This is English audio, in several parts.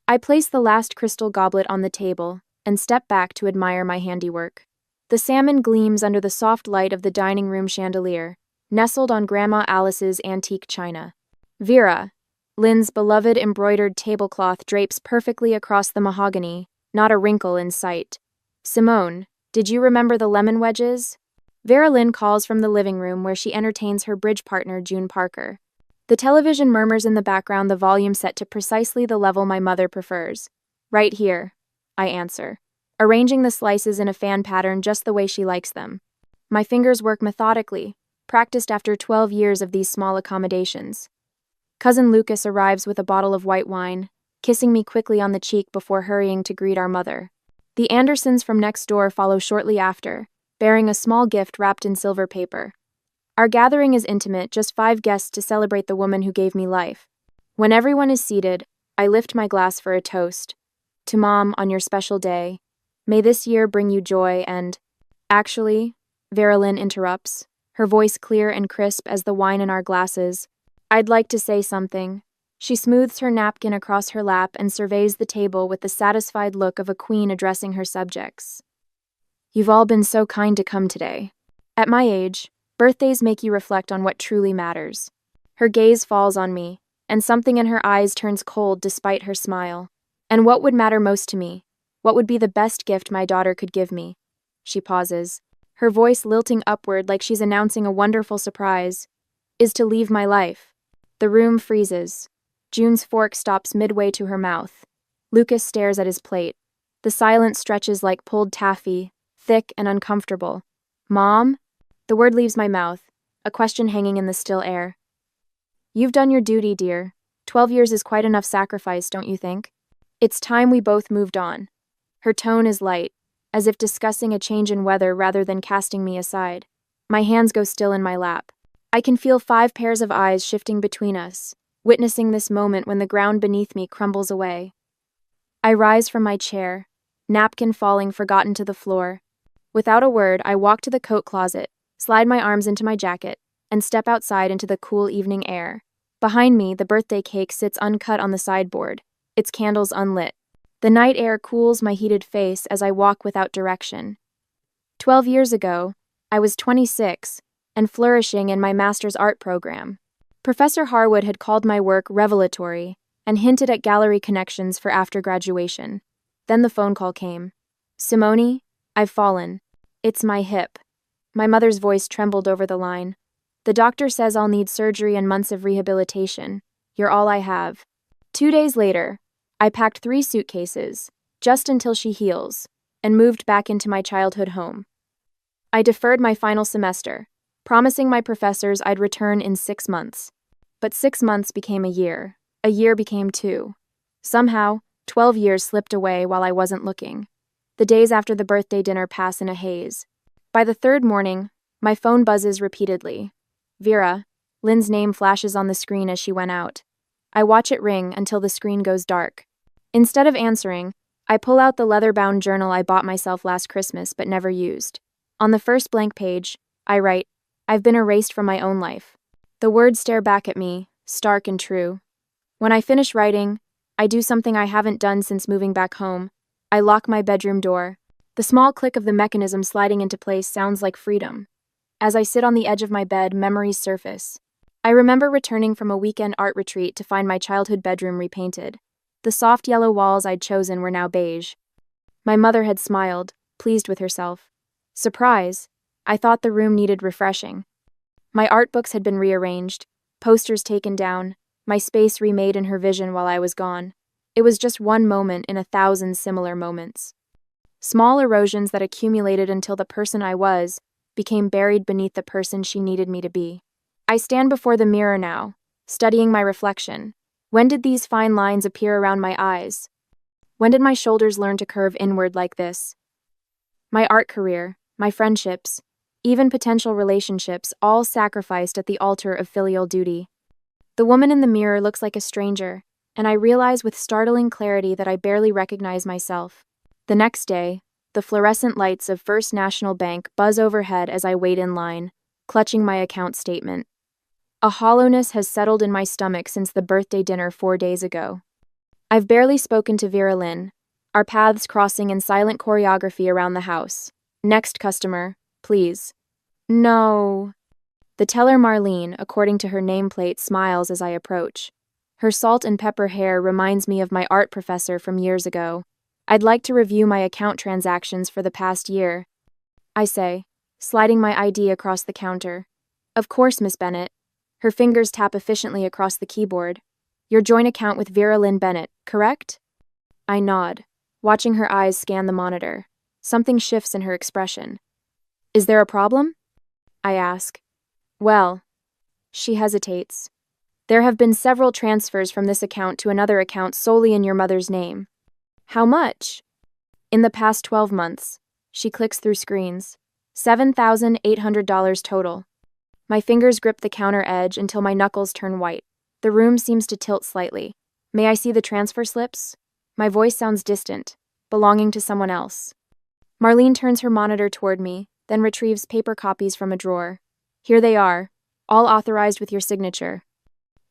I place the last crystal goblet on the table and step back to admire my handiwork. The salmon gleams under the soft light of the dining room chandelier, nestled on Grandma Alice's antique china. Vera, Lynn's beloved embroidered tablecloth drapes perfectly across the mahogany, not a wrinkle in sight. Simone, did you remember the lemon wedges? Vera Lynn calls from the living room where she entertains her bridge partner, June Parker. The television murmurs in the background, the volume set to precisely the level my mother prefers. Right here, I answer, arranging the slices in a fan pattern just the way she likes them. My fingers work methodically, practiced after 12 years of these small accommodations. Cousin Lucas arrives with a bottle of white wine, kissing me quickly on the cheek before hurrying to greet our mother. The Andersons from next door follow shortly after, bearing a small gift wrapped in silver paper. Our gathering is intimate, just 5 guests to celebrate the woman who gave me life. When everyone is seated, I lift my glass for a toast. To Mom, on your special day. May this year bring you joy and… Actually, Vera Lynn interrupts, her voice clear and crisp as the wine in our glasses. I'd like to say something. She smooths her napkin across her lap and surveys the table with the satisfied look of a queen addressing her subjects. You've all been so kind to come today. At my age, birthdays make you reflect on what truly matters. Her gaze falls on me, and something in her eyes turns cold despite her smile. And what would matter most to me? What would be the best gift my daughter could give me? She pauses, her voice lilting upward like she's announcing a wonderful surprise. Is to leave my life. The room freezes. June's fork stops midway to her mouth. Lucas stares at his plate. The silence stretches like pulled taffy, thick and uncomfortable. Mom? The word leaves my mouth, a question hanging in the still air. You've done your duty, dear. 12 years is quite enough sacrifice, don't you think? It's time we both moved on. Her tone is light, as if discussing a change in weather rather than casting me aside. My hands go still in my lap. I can feel 5 pairs of eyes shifting between us, witnessing this moment when the ground beneath me crumbles away. I rise from my chair, napkin falling forgotten to the floor. Without a word, I walk to the coat closet, slide my arms into my jacket, and step outside into the cool evening air. Behind me, the birthday cake sits uncut on the sideboard, its candles unlit. The night air cools my heated face as I walk without direction. 12 years ago, I was 26, and flourishing in my master's art program. Professor Harwood had called my work revelatory and hinted at gallery connections for after graduation. Then the phone call came. Simone, I've fallen. It's my hip. My mother's voice trembled over the line. The doctor says I'll need surgery and months of rehabilitation. You're all I have. 2 days later, I packed 3 suitcases, just until she heals, and moved back into my childhood home. I deferred my final semester, promising my professors I'd return in 6 months. But 6 months became a year became 2. Somehow, 12 years slipped away while I wasn't looking. The days after the birthday dinner pass in a haze. By the 3rd morning, my phone buzzes repeatedly. Vera, Lynn's name flashes on the screen as she went out. I watch it ring until the screen goes dark. Instead of answering, I pull out the leather-bound journal I bought myself last Christmas but never used. On the first blank page, I write, I've been erased from my own life. The words stare back at me, stark and true. When I finish writing, I do something I haven't done since moving back home. I lock my bedroom door. The small click of the mechanism sliding into place sounds like freedom. As I sit on the edge of my bed, memories surface. I remember returning from a weekend art retreat to find my childhood bedroom repainted. The soft yellow walls I'd chosen were now beige. My mother had smiled, pleased with herself. Surprise! I thought the room needed refreshing. My art books had been rearranged, posters taken down, my space remade in her vision while I was gone. It was just one moment in 1,000 similar moments. Small erosions that accumulated until the person I was became buried beneath the person she needed me to be. I stand before the mirror now, studying my reflection. When did these fine lines appear around my eyes? When did my shoulders learn to curve inward like this? My art career, my friendships, even potential relationships, all sacrificed at the altar of filial duty. The woman in the mirror looks like a stranger, and I realize with startling clarity that I barely recognize myself. The next day, the fluorescent lights of First National Bank buzz overhead as I wait in line, clutching my account statement. A hollowness has settled in my stomach since the birthday dinner 4 days ago. I've barely spoken to Vera Lynn, our paths crossing in silent choreography around the house. Next customer, please. No. The teller Marlene, according to her nameplate, smiles as I approach. Her salt and pepper hair reminds me of my art professor from years ago. I'd like to review my account transactions for the past year, I say, sliding my ID across the counter. Of course, Miss Bennett. Her fingers tap efficiently across the keyboard. Your joint account with Vera Lynn Bennett, correct? I nod, watching her eyes scan the monitor. Something shifts in her expression. Is there a problem? I ask. Well, she hesitates. There have been several transfers from this account to another account solely in your mother's name. How much? In the past 12 months. She clicks through screens. $7,800 total. My fingers grip the counter edge until my knuckles turn white. The room seems to tilt slightly. May I see the transfer slips? My voice sounds distant, belonging to someone else. Marlene turns her monitor toward me, then retrieves paper copies from a drawer. Here they are, all authorized with your signature.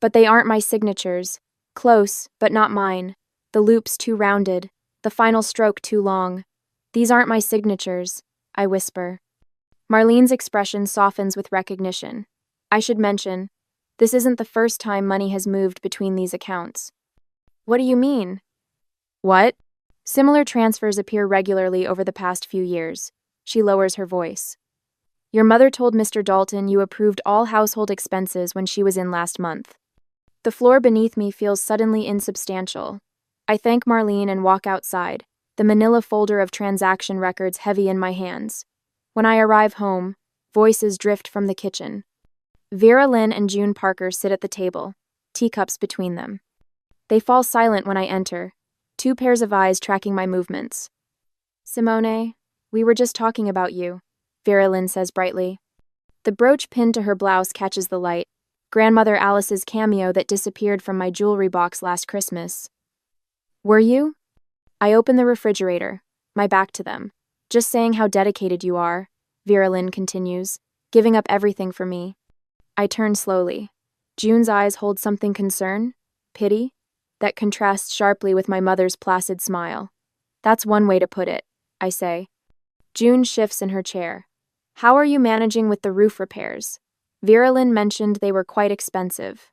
But they aren't my signatures. Close, but not mine. The loops too rounded, the final stroke too long. These aren't my signatures, I whisper. Marlene's expression softens with recognition. I should mention, this isn't the first time money has moved between these accounts. What do you mean? What? Similar transfers appear regularly over the past few years. She lowers her voice. Your mother told Mr. Dalton you approved all household expenses when she was in last month. The floor beneath me feels suddenly insubstantial. I thank Marlene and walk outside, the manila folder of transaction records heavy in my hands. When I arrive home, voices drift from the kitchen. Vera Lynn and June Parker sit at the table, teacups between them. They fall silent when I enter, two pairs of eyes tracking my movements. Simone, we were just talking about you, Vera Lynn says brightly. The brooch pinned to her blouse catches the light, Grandmother Alice's cameo that disappeared from my jewelry box last Christmas. Were you? I open the refrigerator, my back to them. Just saying how dedicated you are, Vera Lynn continues, giving up everything for me. I turn slowly. June's eyes hold something concern, pity, that contrasts sharply with my mother's placid smile. That's one way to put it, I say. June shifts in her chair. How are you managing with the roof repairs? Vera Lynn mentioned they were quite expensive.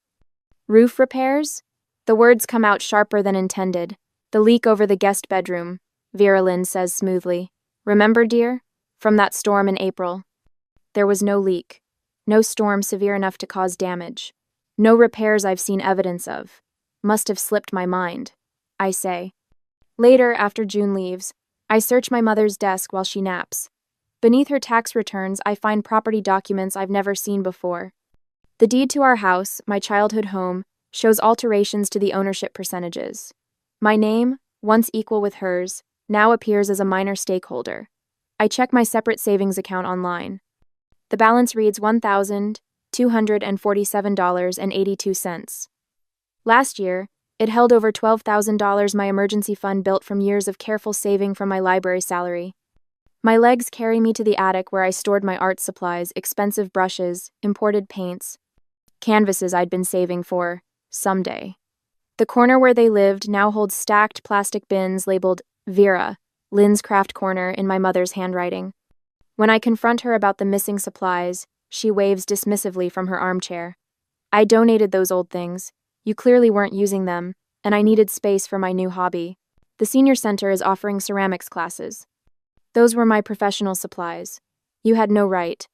Roof repairs? The words come out sharper than intended. The leak over the guest bedroom, Vera Lynn says smoothly. Remember, dear? From that storm in April. There was no leak. No storm severe enough to cause damage. No repairs I've seen evidence of. Must have slipped my mind, I say. Later, after June leaves, I search my mother's desk while she naps. Beneath her tax returns, I find property documents I've never seen before. The deed to our house, my childhood home, shows alterations to the ownership percentages. My name, once equal with hers, now appears as a minor stakeholder. I check my separate savings account online. The balance reads $1,247.82. Last year, it held over $12,000 my emergency fund built from years of careful saving from my library salary. My legs carry me to the attic where I stored my art supplies, expensive brushes, imported paints, canvases I'd been saving for someday. The corner where they lived now holds stacked plastic bins labeled Vera, Lynn's Craft Corner, in my mother's handwriting. When I confront her about the missing supplies, she waves dismissively from her armchair. I donated those old things. You clearly weren't using them, and I needed space for my new hobby. The senior center is offering ceramics classes. Those were my professional supplies. You had no right.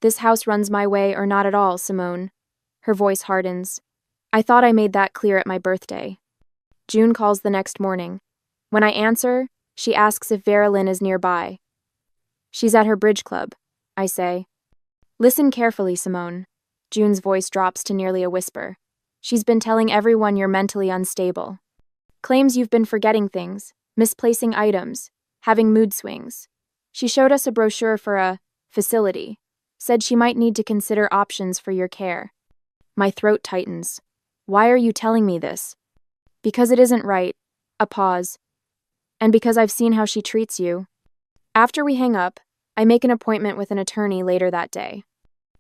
This house runs my way or not at all, Simone. Her voice hardens. I thought I made that clear at my birthday. June calls the next morning. When I answer, she asks if Vera Lynn is nearby. She's at her bridge club, I say. Listen carefully, Simone. June's voice drops to nearly a whisper. She's been telling everyone you're mentally unstable. Claims you've been forgetting things, misplacing items, having mood swings. She showed us a brochure for a facility, said she might need to consider options for your care. My throat tightens. Why are you telling me this? Because it isn't right. A pause. And because I've seen how she treats you. After we hang up, I make an appointment with an attorney later that day.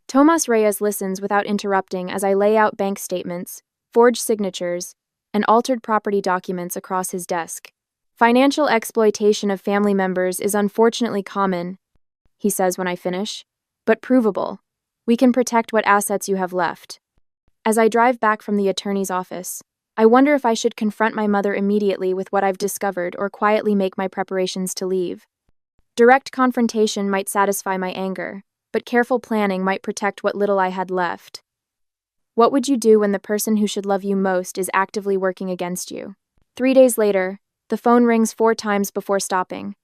Tomas Reyes listens without interrupting as I lay out bank statements, forged signatures, and altered property documents across his desk. Financial exploitation of family members is unfortunately common, he says when I finish, but provable. We can protect what assets you have left. As I drive back from the attorney's office, I wonder if I should confront my mother immediately with what I've discovered or quietly make my preparations to leave. Direct confrontation might satisfy my anger, but careful planning might protect what little I had left. What would you do when the person who should love you most is actively working against you? 3 days later, the phone rings 4 times before stopping.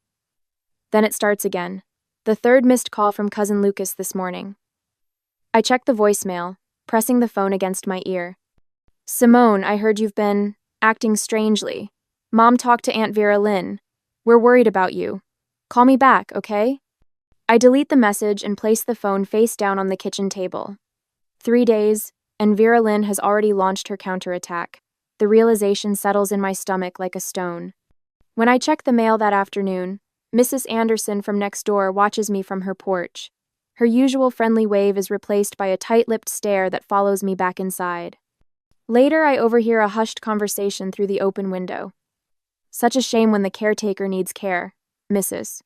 Then it starts again. The third missed call from cousin Lucas this morning. I check the voicemail, pressing the phone against my ear. Simone, I heard you've been acting strangely. Mom talked to Aunt Vera Lynn. We're worried about you. Call me back, okay? I delete the message and place the phone face down on the kitchen table. 3 days, and Vera Lynn has already launched her counterattack. The realization settles in my stomach like a stone. When I check the mail that afternoon, Mrs. Anderson from next door watches me from her porch. Her usual friendly wave is replaced by a tight-lipped stare that follows me back inside. Later, I overhear a hushed conversation through the open window. Such a shame when the caretaker needs care, Mrs.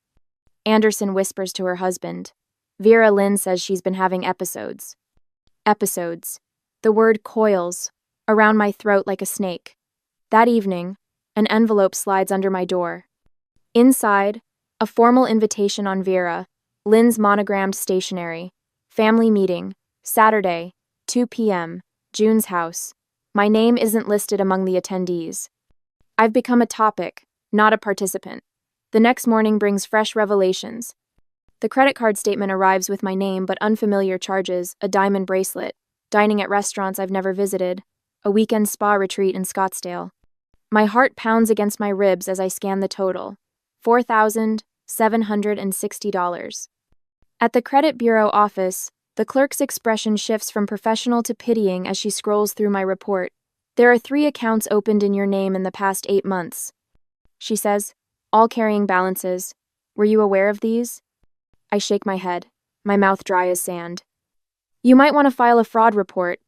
Anderson whispers to her husband. Vera Lynn says she's been having episodes. Episodes. The word coils around my throat like a snake. That evening, an envelope slides under my door. Inside, a formal invitation on Vera Lynn's monogrammed stationery. Family meeting, Saturday, 2 p.m., June's house. My name isn't listed among the attendees. I've become a topic, not a participant. The next morning brings fresh revelations. The credit card statement arrives with my name but unfamiliar charges, a diamond bracelet, dining at restaurants I've never visited, a weekend spa retreat in Scottsdale. My heart pounds against my ribs as I scan the total. $4,760. At the credit bureau office, the clerk's expression shifts from professional to pitying as she scrolls through my report. There are 3 accounts opened in your name in the past 8 months. She says, all carrying balances. Were you aware of these? I shake my head, my mouth dry as sand. You might want to file a fraud report.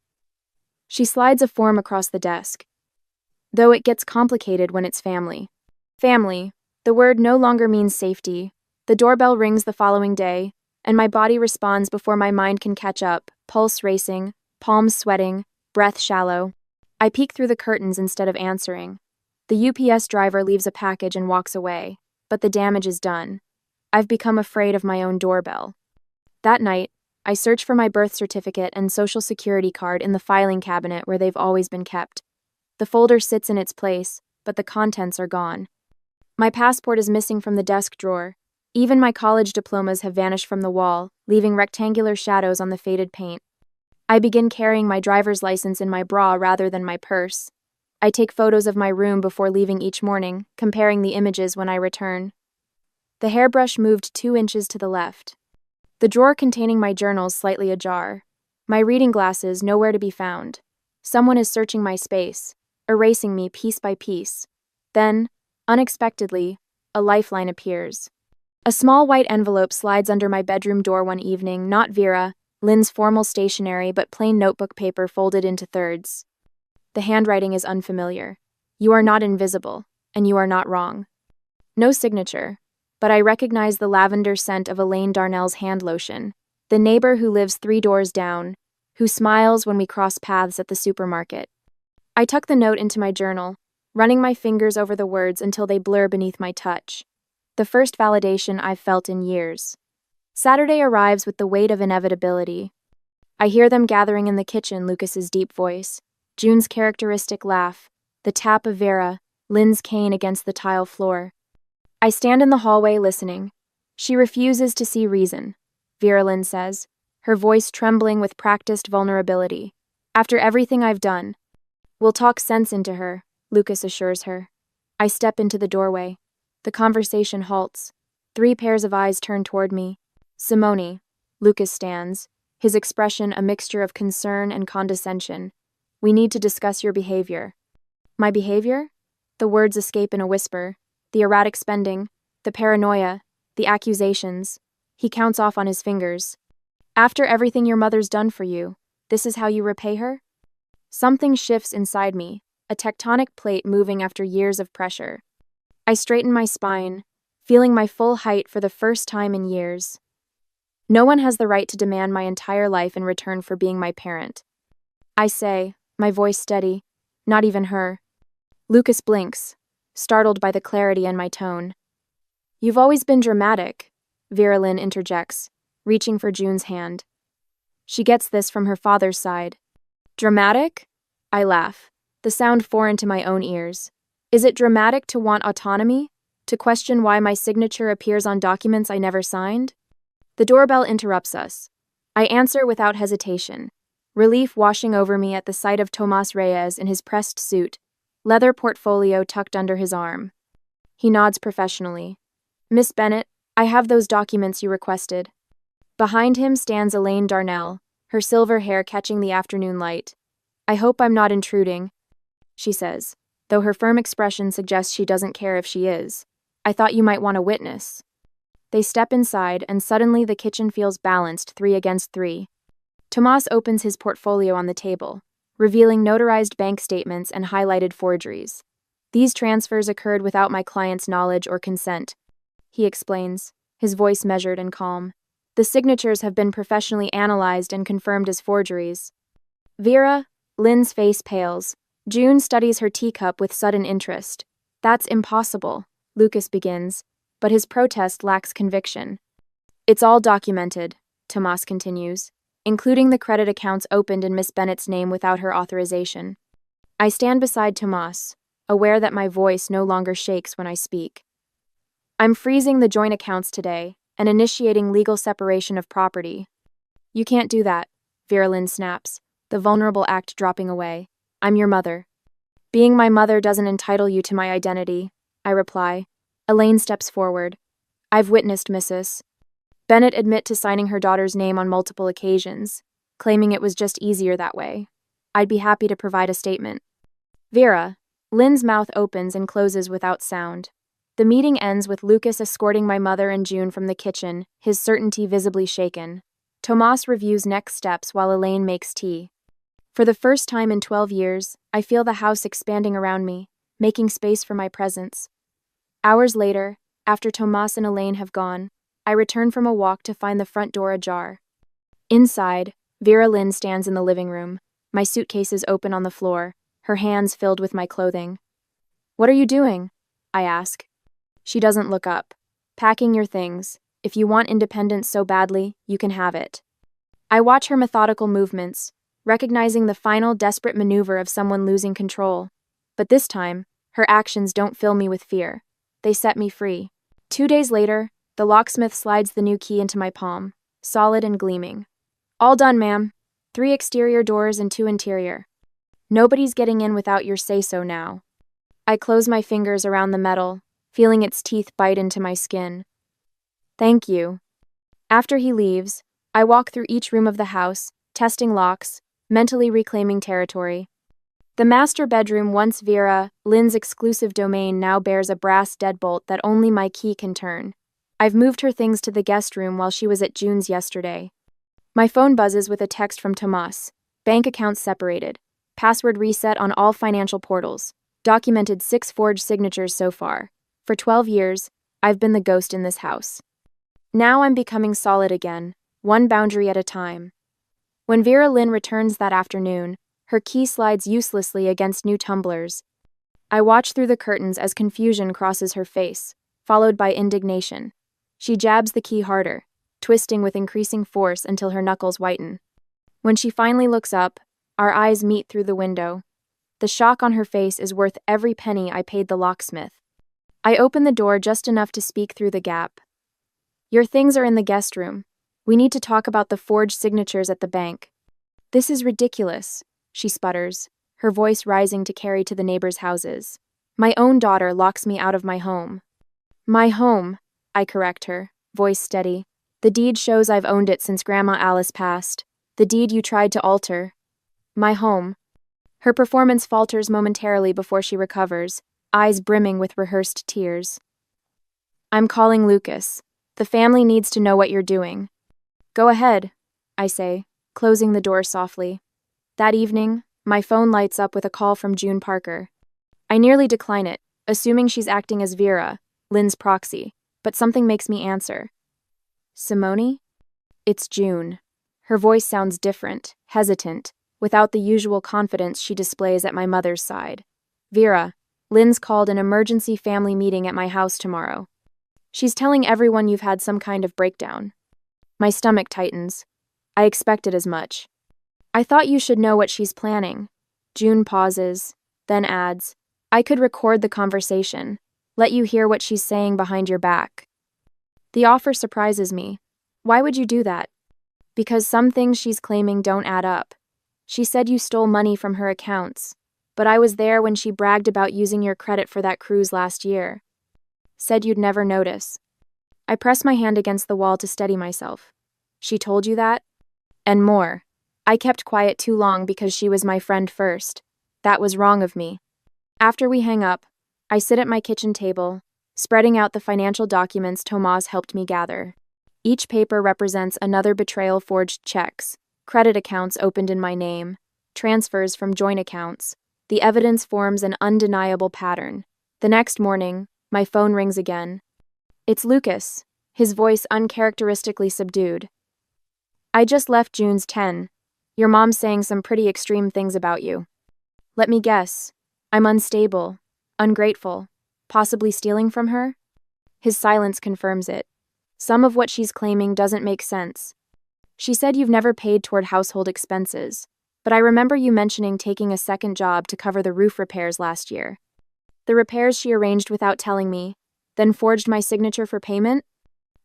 She slides a form across the desk. Though it gets complicated when it's family. Family. The word no longer means safety. The doorbell rings the following day, and my body responds before my mind can catch up, pulse racing, palms sweating, breath shallow. I peek through the curtains instead of answering. The UPS driver leaves a package and walks away, but the damage is done. I've become afraid of my own doorbell. That night, I search for my birth certificate and social security card in the filing cabinet where they've always been kept. The folder sits in its place, but the contents are gone. My passport is missing from the desk drawer. Even my college diplomas have vanished from the wall, leaving rectangular shadows on the faded paint. I begin carrying my driver's license in my bra rather than my purse. I take photos of my room before leaving each morning, comparing the images when I return. The hairbrush moved 2 inches to the left. The drawer containing my journals slightly ajar. My reading glasses nowhere to be found. Someone is searching my space, erasing me piece by piece. Then, unexpectedly, a lifeline appears. A small white envelope slides under my bedroom door one evening, not Vera Lynn's formal stationery, but plain notebook paper folded into thirds. The handwriting is unfamiliar. You are not invisible, and you are not wrong. No signature, but I recognize the lavender scent of Elaine Darnell's hand lotion, the neighbor who lives 3 doors down, who smiles when we cross paths at the supermarket. I tuck the note into my journal, running my fingers over the words until they blur beneath my touch. The first validation I've felt in years. Saturday arrives with the weight of inevitability. I hear them gathering in the kitchen, Lucas's deep voice, June's characteristic laugh, the tap of Vera Lynn's cane against the tile floor. I stand in the hallway listening. She refuses to see reason, Vera Lynn says, her voice trembling with practiced vulnerability. After everything I've done. We'll talk sense into her, Lucas assures her. I step into the doorway. The conversation halts. 3 pairs of eyes turn toward me. Simone. Lucas stands, his expression a mixture of concern and condescension. We need to discuss your behavior. My behavior? The words escape in a whisper. The erratic spending, the paranoia, the accusations. He counts off on his fingers. After everything your mother's done for you, this is how you repay her? Something shifts inside me, a tectonic plate moving after years of pressure. I straighten my spine, feeling my full height for the first time in years. No one has the right to demand my entire life in return for being my parent. I say, my voice steady, not even her. Lucas blinks, startled by the clarity in my tone. You've always been dramatic, Vera Lynn interjects, reaching for June's hand. She gets this from her father's side. Dramatic? I laugh, the sound foreign to my own ears. Is it dramatic to want autonomy? To question why my signature appears on documents I never signed? The doorbell interrupts us. I answer without hesitation, relief washing over me at the sight of Tomas Reyes in his pressed suit, leather portfolio tucked under his arm. He nods professionally. Miss Bennett, I have those documents you requested. Behind him stands Elaine Darnell, her silver hair catching the afternoon light. I hope I'm not intruding, she says, though her firm expression suggests she doesn't care if she is. I thought you might want a witness. They step inside, and suddenly the kitchen feels balanced 3 against 3. Tomas opens his portfolio on the table, revealing notarized bank statements and highlighted forgeries. These transfers occurred without my client's knowledge or consent, he explains, his voice measured and calm. The signatures have been professionally analyzed and confirmed as forgeries. Vera Lynn's face pales. June studies her teacup with sudden interest. That's impossible, Lucas begins, but his protest lacks conviction. It's all documented, Tomas continues, including the credit accounts opened in Miss Bennett's name without her authorization. I stand beside Tomas, aware that my voice no longer shakes when I speak. I'm freezing the joint accounts today and initiating legal separation of property. You can't do that, Vera Lynn snaps, the vulnerable act dropping away. I'm your mother. Being my mother doesn't entitle you to my identity, I reply. Elaine steps forward. I've witnessed Mrs. Bennett admit to signing her daughter's name on multiple occasions, claiming it was just easier that way. I'd be happy to provide a statement. Vera Lynn's mouth opens and closes without sound. The meeting ends with Lucas escorting my mother and June from the kitchen, his certainty visibly shaken. Tomas reviews next steps while Elaine makes tea. For the first time in 12 years, I feel the house expanding around me, making space for my presence. Hours later, after Tomas and Elaine have gone, I return from a walk to find the front door ajar. Inside, Vera Lynn stands in the living room, my suitcases open on the floor, her hands filled with my clothing. What are you doing? I ask. She doesn't look up. Packing your things. If you want independence so badly, you can have it. I watch her methodical movements, recognizing the final desperate maneuver of someone losing control. But this time, her actions don't fill me with fear. They set me free. 2 days later, the locksmith slides the new key into my palm, solid and gleaming. All done, ma'am. 3 exterior doors and 2 interior. Nobody's getting in without your say-so now. I close my fingers around the metal, feeling its teeth bite into my skin. Thank you. After he leaves, I walk through each room of the house, testing locks, mentally reclaiming territory. The master bedroom, once Vera Lynn's exclusive domain, now bears a brass deadbolt that only my key can turn. I've moved her things to the guest room while she was at June's yesterday. My phone buzzes with a text from Tomas. Bank accounts separated. Password reset on all financial portals. Documented 6 forged signatures so far. For 12 years, I've been the ghost in this house. Now I'm becoming solid again, one boundary at a time. When Vera Lynn returns that afternoon, her key slides uselessly against new tumblers. I watch through the curtains as confusion crosses her face, followed by indignation. She jabs the key harder, twisting with increasing force until her knuckles whiten. When she finally looks up, our eyes meet through the window. The shock on her face is worth every penny I paid the locksmith. I open the door just enough to speak through the gap. Your things are in the guest room. We need to talk about the forged signatures at the bank. This is ridiculous, she sputters, her voice rising to carry to the neighbors' houses. My own daughter locks me out of my home. My home, I correct her, voice steady. The deed shows I've owned it since Grandma Alice passed. The deed you tried to alter. My home. Her performance falters momentarily before she recovers, eyes brimming with rehearsed tears. I'm calling Lucas. The family needs to know what you're doing. Go ahead, I say, closing the door softly. That evening, My phone lights up with a call from June Parker. I nearly decline it, assuming she's acting as Vera, Lynn's proxy, but something makes me answer. Simone? It's June. Her voice sounds different, hesitant, without the usual confidence she displays at my mother's side. Vera, Lynn's called an emergency family meeting at my house tomorrow. She's telling everyone you've had some kind of breakdown. My stomach tightens. I expected as much. I thought you should know what she's planning. June pauses, then adds, I could record the conversation, let you hear what she's saying behind your back. The offer surprises me. Why would you do that? Because some things she's claiming don't add up. She said you stole money from her accounts, but I was there when she bragged about using your credit for that cruise last year. Said you'd never notice. I press my hand against the wall to steady myself. She told you that? And more. I kept quiet too long because she was my friend first. That was wrong of me. After we hang up, I sit at my kitchen table, spreading out the financial documents Tomas helped me gather. Each paper represents another betrayal: forged checks, credit accounts opened in my name, transfers from joint accounts. The evidence forms an undeniable pattern. The next morning, my phone rings again. It's Lucas, his voice uncharacteristically subdued. I just left June's 10. Your mom's saying some pretty extreme things about you. Let me guess. I'm unstable, ungrateful, possibly stealing from her? His silence confirms it. Some of what she's claiming doesn't make sense. She said you've never paid toward household expenses, but I remember you mentioning taking a second job to cover the roof repairs last year. The repairs she arranged without telling me, then forged my signature for payment?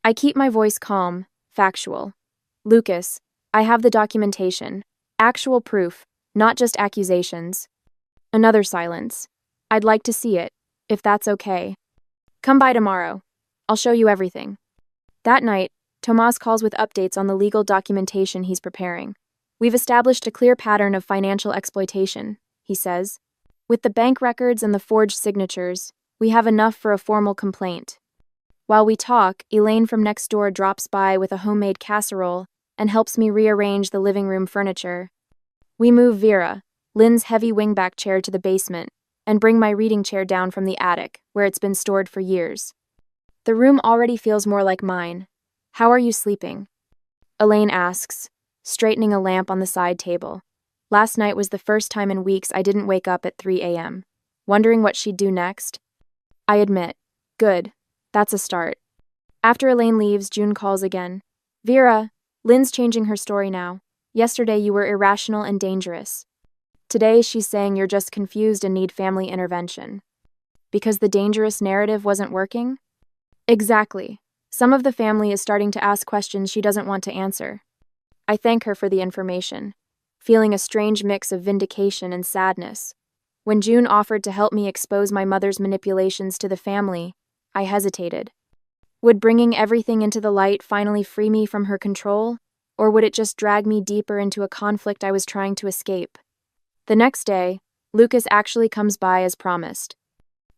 I keep my voice calm, factual. Lucas, I have the documentation, actual proof, not just accusations. Another silence. I'd like to see it, if that's okay. Come by tomorrow. I'll show you everything. That night, Tomas calls with updates on the legal documentation he's preparing. We've established a clear pattern of financial exploitation, he says. With the bank records and the forged signatures, we have enough for a formal complaint. While we talk, Elaine from next door drops by with a homemade casserole and helps me rearrange the living room furniture. We move Vera, Lynn's heavy wingback chair, to the basement and bring my reading chair down from the attic, where it's been stored for years. The room already feels more like mine. How are you sleeping? Elaine asks, straightening a lamp on the side table. Last night was the first time in weeks I didn't wake up at 3 a.m., wondering what she'd do next. I admit, good, that's a start. After Elaine leaves, June calls again. Vera, Lynn's changing her story now. Yesterday you were irrational and dangerous. Today she's saying you're just confused and need family intervention. Because the dangerous narrative wasn't working? Exactly. Some of the family is starting to ask questions she doesn't want to answer. I thank her for the information, feeling a strange mix of vindication and sadness. When June offered to help me expose my mother's manipulations to the family, I hesitated. Would bringing everything into the light finally free me from her control, or would it just drag me deeper into a conflict I was trying to escape? The next day, Lucas actually comes by as promised.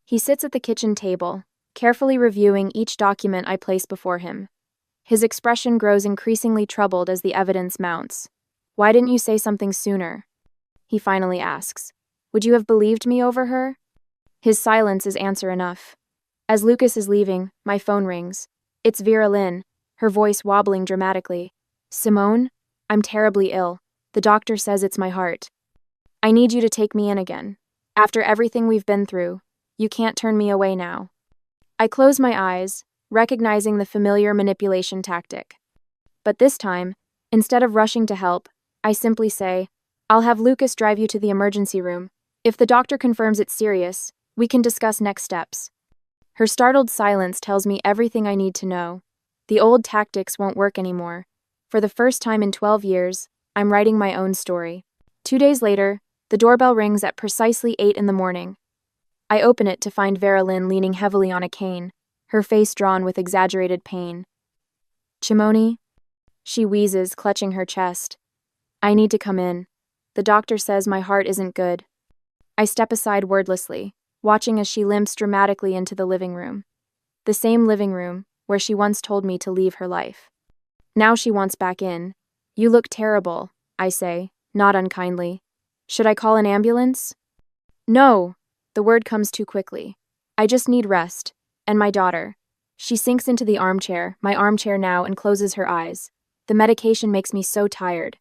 He sits at the kitchen table, carefully reviewing each document I place before him. His expression grows increasingly troubled as the evidence mounts. Why didn't you say something sooner? He finally asks. Would you have believed me over her? His silence is answer enough. As Lucas is leaving, my phone rings. It's Vera Lynn, her voice wobbling dramatically. Simone, I'm terribly ill. The doctor says it's my heart. I need you to take me in again. After everything we've been through, you can't turn me away now. I close my eyes, recognizing the familiar manipulation tactic. But this time, instead of rushing to help, I simply say, I'll have Lucas drive you to the emergency room. If the doctor confirms it's serious, we can discuss next steps. Her startled silence tells me everything I need to know. The old tactics won't work anymore. For the first time in 12 years, I'm writing my own story. 2 days later, the doorbell rings at precisely 8 in the morning. I open it to find Vera Lynn leaning heavily on a cane, her face drawn with exaggerated pain. Chimone? She wheezes, clutching her chest. I need to come in. The doctor says my heart isn't good. I step aside wordlessly, watching as she limps dramatically into the living room. The same living room where she once told me to leave her life. Now she wants back in. You look terrible, I say, not unkindly. Should I call an ambulance? No. The word comes too quickly. I just need rest. And my daughter. She sinks into the armchair, my armchair now, and closes her eyes. The medication makes me so tired.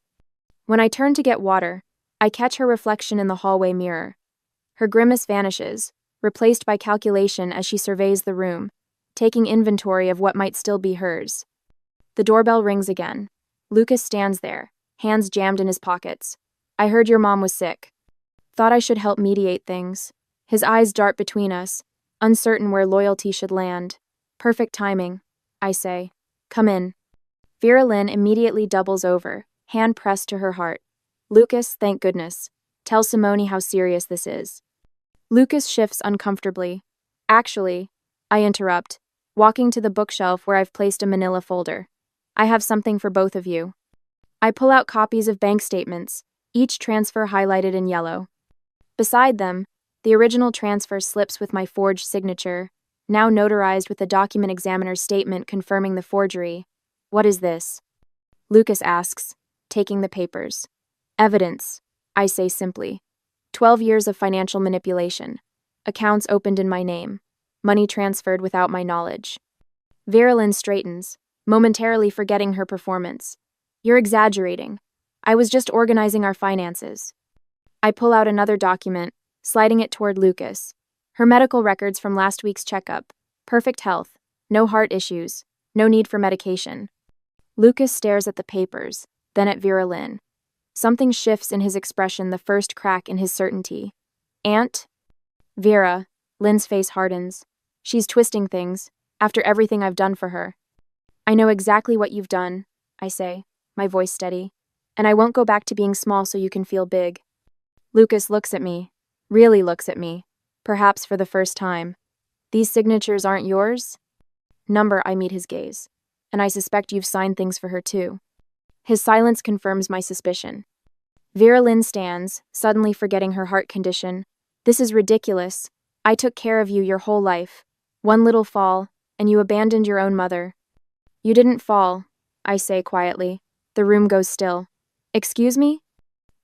When I turn to get water, I catch her reflection in the hallway mirror. Her grimace vanishes, replaced by calculation as she surveys the room, taking inventory of what might still be hers. The doorbell rings again. Lucas stands there, hands jammed in his pockets. I heard your mom was sick. Thought I should help mediate things. His eyes dart between us, uncertain where loyalty should land. Perfect timing, I say. Come in. Vera Lynn immediately doubles over, hand pressed to her heart. Lucas, thank goodness. Tell Simone how serious this is. Lucas shifts uncomfortably. Actually, I interrupt, walking to the bookshelf where I've placed a manila folder. I have something for both of you. I pull out copies of bank statements, each transfer highlighted in yellow. Beside them, the original transfer slips with my forged signature, now notarized with the document examiner's statement confirming the forgery. What is this? Lucas asks, taking the papers. Evidence, I say simply. 12 years of financial manipulation. Accounts opened in my name. Money transferred without my knowledge. Vera Lynn straightens, momentarily forgetting her performance. You're exaggerating. I was just organizing our finances. I pull out another document, sliding it toward Lucas. Her medical records from last week's checkup. Perfect health. No heart issues. No need for medication. Lucas stares at the papers, then at Vera Lynn. Something shifts in his expression, the first crack in his certainty. Aunt? Vera. Lynn's face hardens. She's twisting things, after everything I've done for her. I know exactly what you've done, I say, my voice steady. And I won't go back to being small so you can feel big. Lucas looks at me, really looks at me, perhaps for the first time. These signatures aren't yours? Number, I meet his gaze. And I suspect you've signed things for her too. His silence confirms my suspicion. Vera Lynn stands, suddenly forgetting her heart condition. This is ridiculous. I took care of you your whole life. One little fall, and you abandoned your own mother. You didn't fall, I say quietly. The room goes still. Excuse me?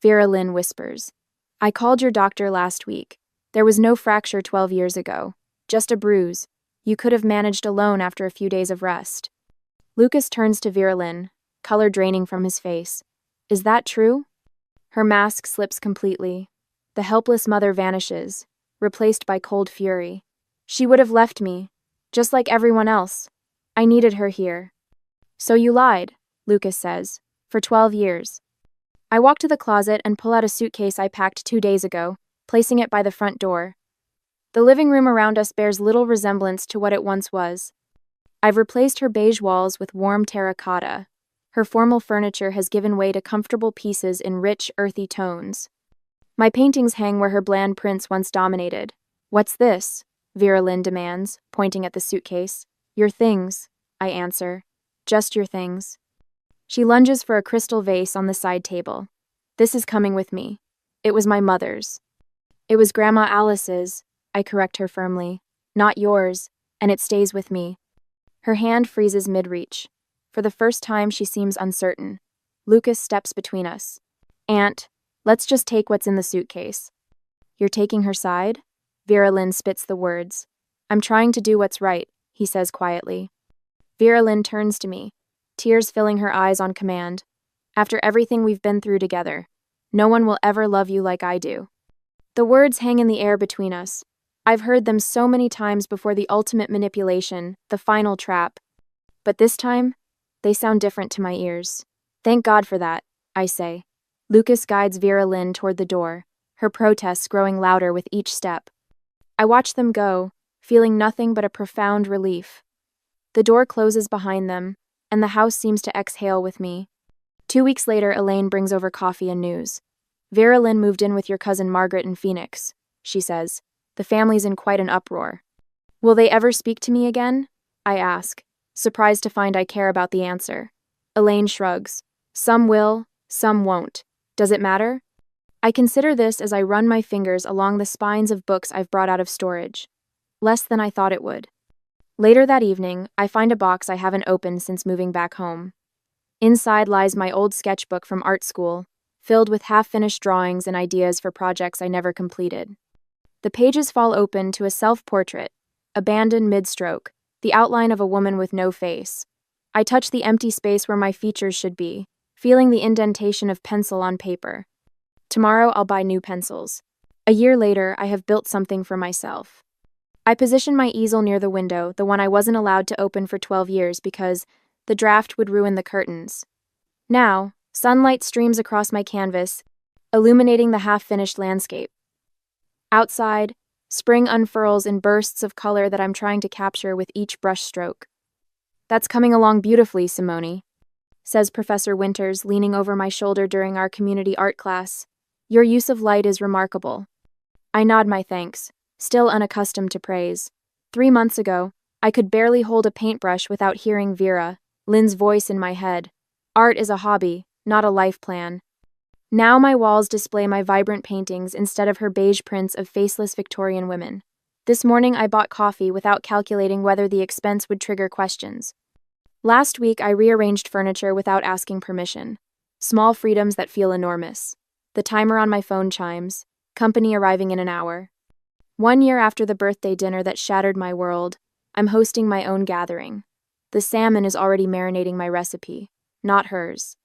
Vera Lynn whispers. I called your doctor last week. There was no fracture 12 years ago. Just a bruise. You could have managed alone after a few days of rest. Lucas turns to Vera Lynn, color draining from his face. Is that true? Her mask slips completely. The helpless mother vanishes, replaced by cold fury. She would have left me, just like everyone else. I needed her here. So you lied, Lucas says, for 12 years. I walk to the closet and pull out a suitcase I packed 2 days ago, placing it by the front door. The living room around us bears little resemblance to what it once was. I've replaced her beige walls with warm terracotta. Her formal furniture has given way to comfortable pieces in rich, earthy tones. My paintings hang where her bland prints once dominated. What's this? Vera Lynn demands, pointing at the suitcase. Your things, I answer. Just your things. She lunges for a crystal vase on the side table. This is coming with me. It was my mother's. It was Grandma Alice's, I correct her firmly. Not yours, and it stays with me. Her hand freezes mid-reach. For the first time, she seems uncertain. Lucas steps between us. Aunt, let's just take what's in the suitcase. You're taking her side? Vera Lynn spits the words. I'm trying to do what's right, he says quietly. Vera Lynn turns to me, tears filling her eyes on command. After everything we've been through together, no one will ever love you like I do. The words hang in the air between us. I've heard them so many times before the ultimate manipulation, the final trap. But this time, they sound different to my ears. Thank God for that, I say. Lucas guides Vera Lynn toward the door, her protests growing louder with each step. I watch them go, feeling nothing but a profound relief. The door closes behind them, and the house seems to exhale with me. 2 weeks later, Elaine brings over coffee and news. Vera Lynn moved in with your cousin Margaret in Phoenix, she says. The family's in quite an uproar. Will they ever speak to me again? I ask, surprised to find I care about the answer. Elaine shrugs. Some will, some won't. Does it matter? I consider this as I run my fingers along the spines of books I've brought out of storage. Less than I thought it would. Later that evening, I find a box I haven't opened since moving back home. Inside lies my old sketchbook from art school, filled with half-finished drawings and ideas for projects I never completed. The pages fall open to a self-portrait, abandoned mid-stroke, the outline of a woman with no face. I touch the empty space where my features should be, feeling the indentation of pencil on paper. Tomorrow I'll buy new pencils. A year later, I have built something for myself. I position my easel near the window, the one I wasn't allowed to open for 12 years because the draft would ruin the curtains. Now, sunlight streams across my canvas, illuminating the half-finished landscape. Outside, spring unfurls in bursts of color that I'm trying to capture with each brush stroke. "That's coming along beautifully, Simone," says Professor Winters, leaning over my shoulder during our community art class. "Your use of light is remarkable." I nod my thanks, still unaccustomed to praise. 3 months ago, I could barely hold a paintbrush without hearing Vera, Lynn's voice in my head. Art is a hobby, not a life plan. Now my walls display my vibrant paintings instead of her beige prints of faceless Victorian women. This morning I bought coffee without calculating whether the expense would trigger questions. Last week I rearranged furniture without asking permission. Small freedoms that feel enormous. The timer on my phone chimes, company arriving in an hour. 1 year after the birthday dinner that shattered my world, I'm hosting my own gathering. The salmon is already marinating my recipe, not hers.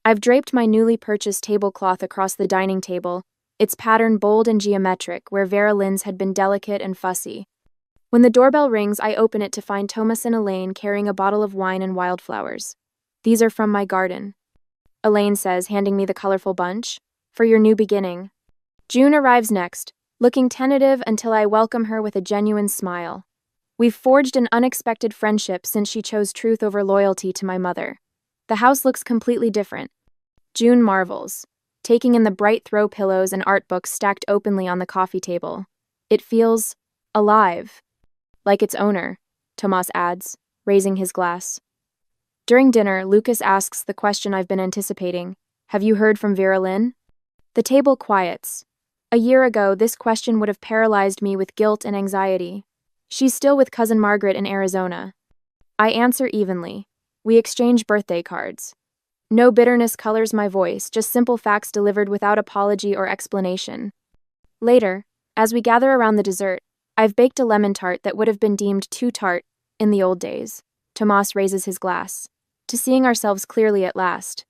I've draped my newly purchased tablecloth across the dining table, its pattern bold and geometric where Vera Lynn's had been delicate and fussy. When the doorbell rings, I open it to find Thomas and Elaine carrying a bottle of wine and wildflowers. "These are from my garden," Elaine says, handing me the colorful bunch. "For your new beginning." June arrives next, looking tentative until I welcome her with a genuine smile. We've forged an unexpected friendship since she chose truth over loyalty to my mother. The house looks completely different. June marvels, taking in the bright throw pillows and art books stacked openly on the coffee table. It feels alive. Like its owner, Tomas adds, raising his glass. During dinner, Lucas asks the question I've been anticipating. "Have you heard from Vera Lynn?" The table quiets. A year ago, this question would have paralyzed me with guilt and anxiety. She's still with cousin Margaret in Arizona. I answer evenly. We exchange birthday cards. No bitterness colors my voice, just simple facts delivered without apology or explanation. Later, as we gather around the dessert, I've baked a lemon tart that would have been deemed too tart in the old days. Tomas raises his glass. To seeing ourselves clearly at last.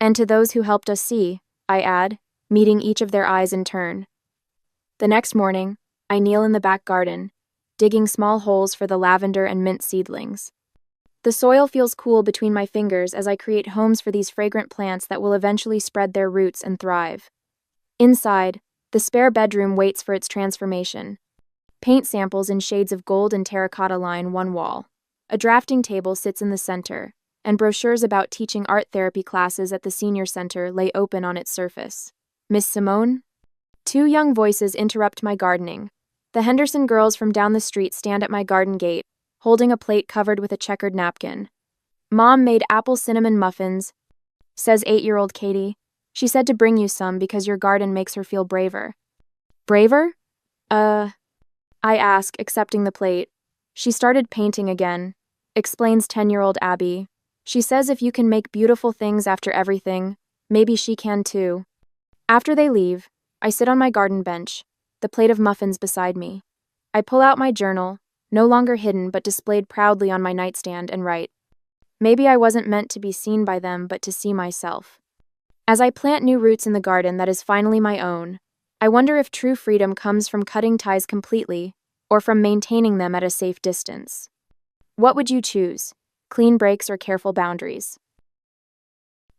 And to those who helped us see, I add, meeting each of their eyes in turn. The next morning, I kneel in the back garden, digging small holes for the lavender and mint seedlings. The soil feels cool between my fingers as I create homes for these fragrant plants that will eventually spread their roots and thrive. Inside, the spare bedroom waits for its transformation. Paint samples in shades of gold and terracotta line one wall. A drafting table sits in the center, and brochures about teaching art therapy classes at the senior center lay open on its surface. "Miss Simone?" 2 young voices interrupt my gardening. The Henderson girls from down the street stand at my garden gate, holding a plate covered with a checkered napkin. "Mom made apple cinnamon muffins," says 8-year-old Katie. "She said to bring you some because your garden makes her feel braver." "Braver?" I ask, accepting the plate. "She started painting again," explains 10-year-old Abby. "She says if you can make beautiful things after everything, maybe she can too." After they leave, I sit on my garden bench, the plate of muffins beside me. I pull out my journal, no longer hidden but displayed proudly on my nightstand, and write. Maybe I wasn't meant to be seen by them, but to see myself. As I plant new roots in the garden that is finally my own, I wonder if true freedom comes from cutting ties completely, or from maintaining them at a safe distance. What would you choose? Clean breaks or careful boundaries?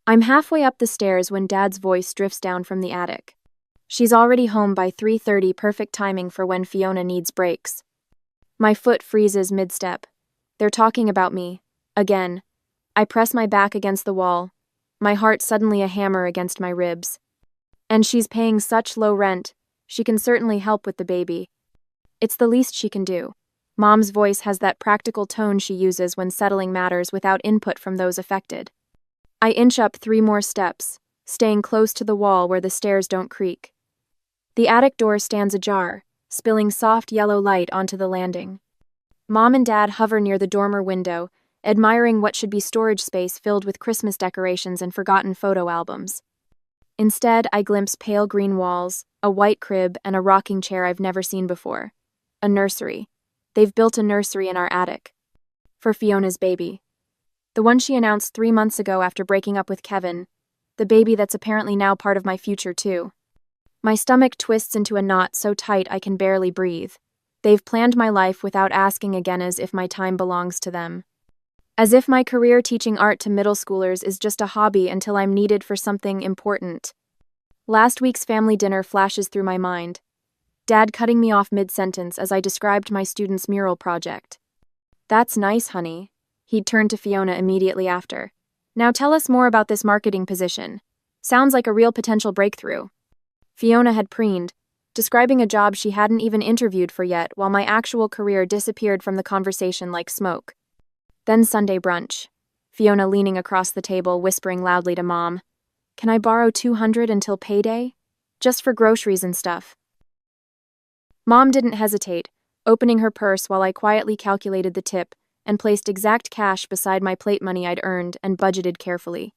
I'm halfway up the stairs when Dad's voice drifts down from the attic. She's already home by 3:30, perfect timing for when Fiona needs breaks. My foot freezes mid-step. They're talking about me. Again. I press my back against the wall, my heart suddenly a hammer against my ribs. And she's paying such low rent, she can certainly help with the baby. It's the least she can do. Mom's voice has that practical tone she uses when settling matters without input from those affected. I inch up 3 more steps, staying close to the wall where the stairs don't creak. The attic door stands ajar, spilling soft yellow light onto the landing. Mom and Dad hover near the dormer window, admiring what should be storage space filled with Christmas decorations and forgotten photo albums. Instead, I glimpse pale green walls, a white crib, and a rocking chair I've never seen before. A nursery. They've built a nursery in our attic. For Fiona's baby. The one she announced 3 months ago after breaking up with Kevin. The baby that's apparently now part of my future, too. My stomach twists into a knot so tight I can barely breathe. They've planned my life without asking again, as if my time belongs to them. As if my career teaching art to middle schoolers is just a hobby until I'm needed for something important. Last week's family dinner flashes through my mind. Dad cutting me off mid-sentence as I described my student's mural project. "That's nice, honey." He'd turned to Fiona immediately after. "Now tell us more about this marketing position. Sounds like a real potential breakthrough." Fiona had preened, describing a job she hadn't even interviewed for yet, while my actual career disappeared from the conversation like smoke. Then Sunday brunch. Fiona leaning across the table, whispering loudly to Mom, "Can I borrow $200 until payday? Just for groceries and stuff." Mom didn't hesitate, opening her purse while I quietly calculated the tip and placed exact cash beside my plate money I'd earned and budgeted carefully.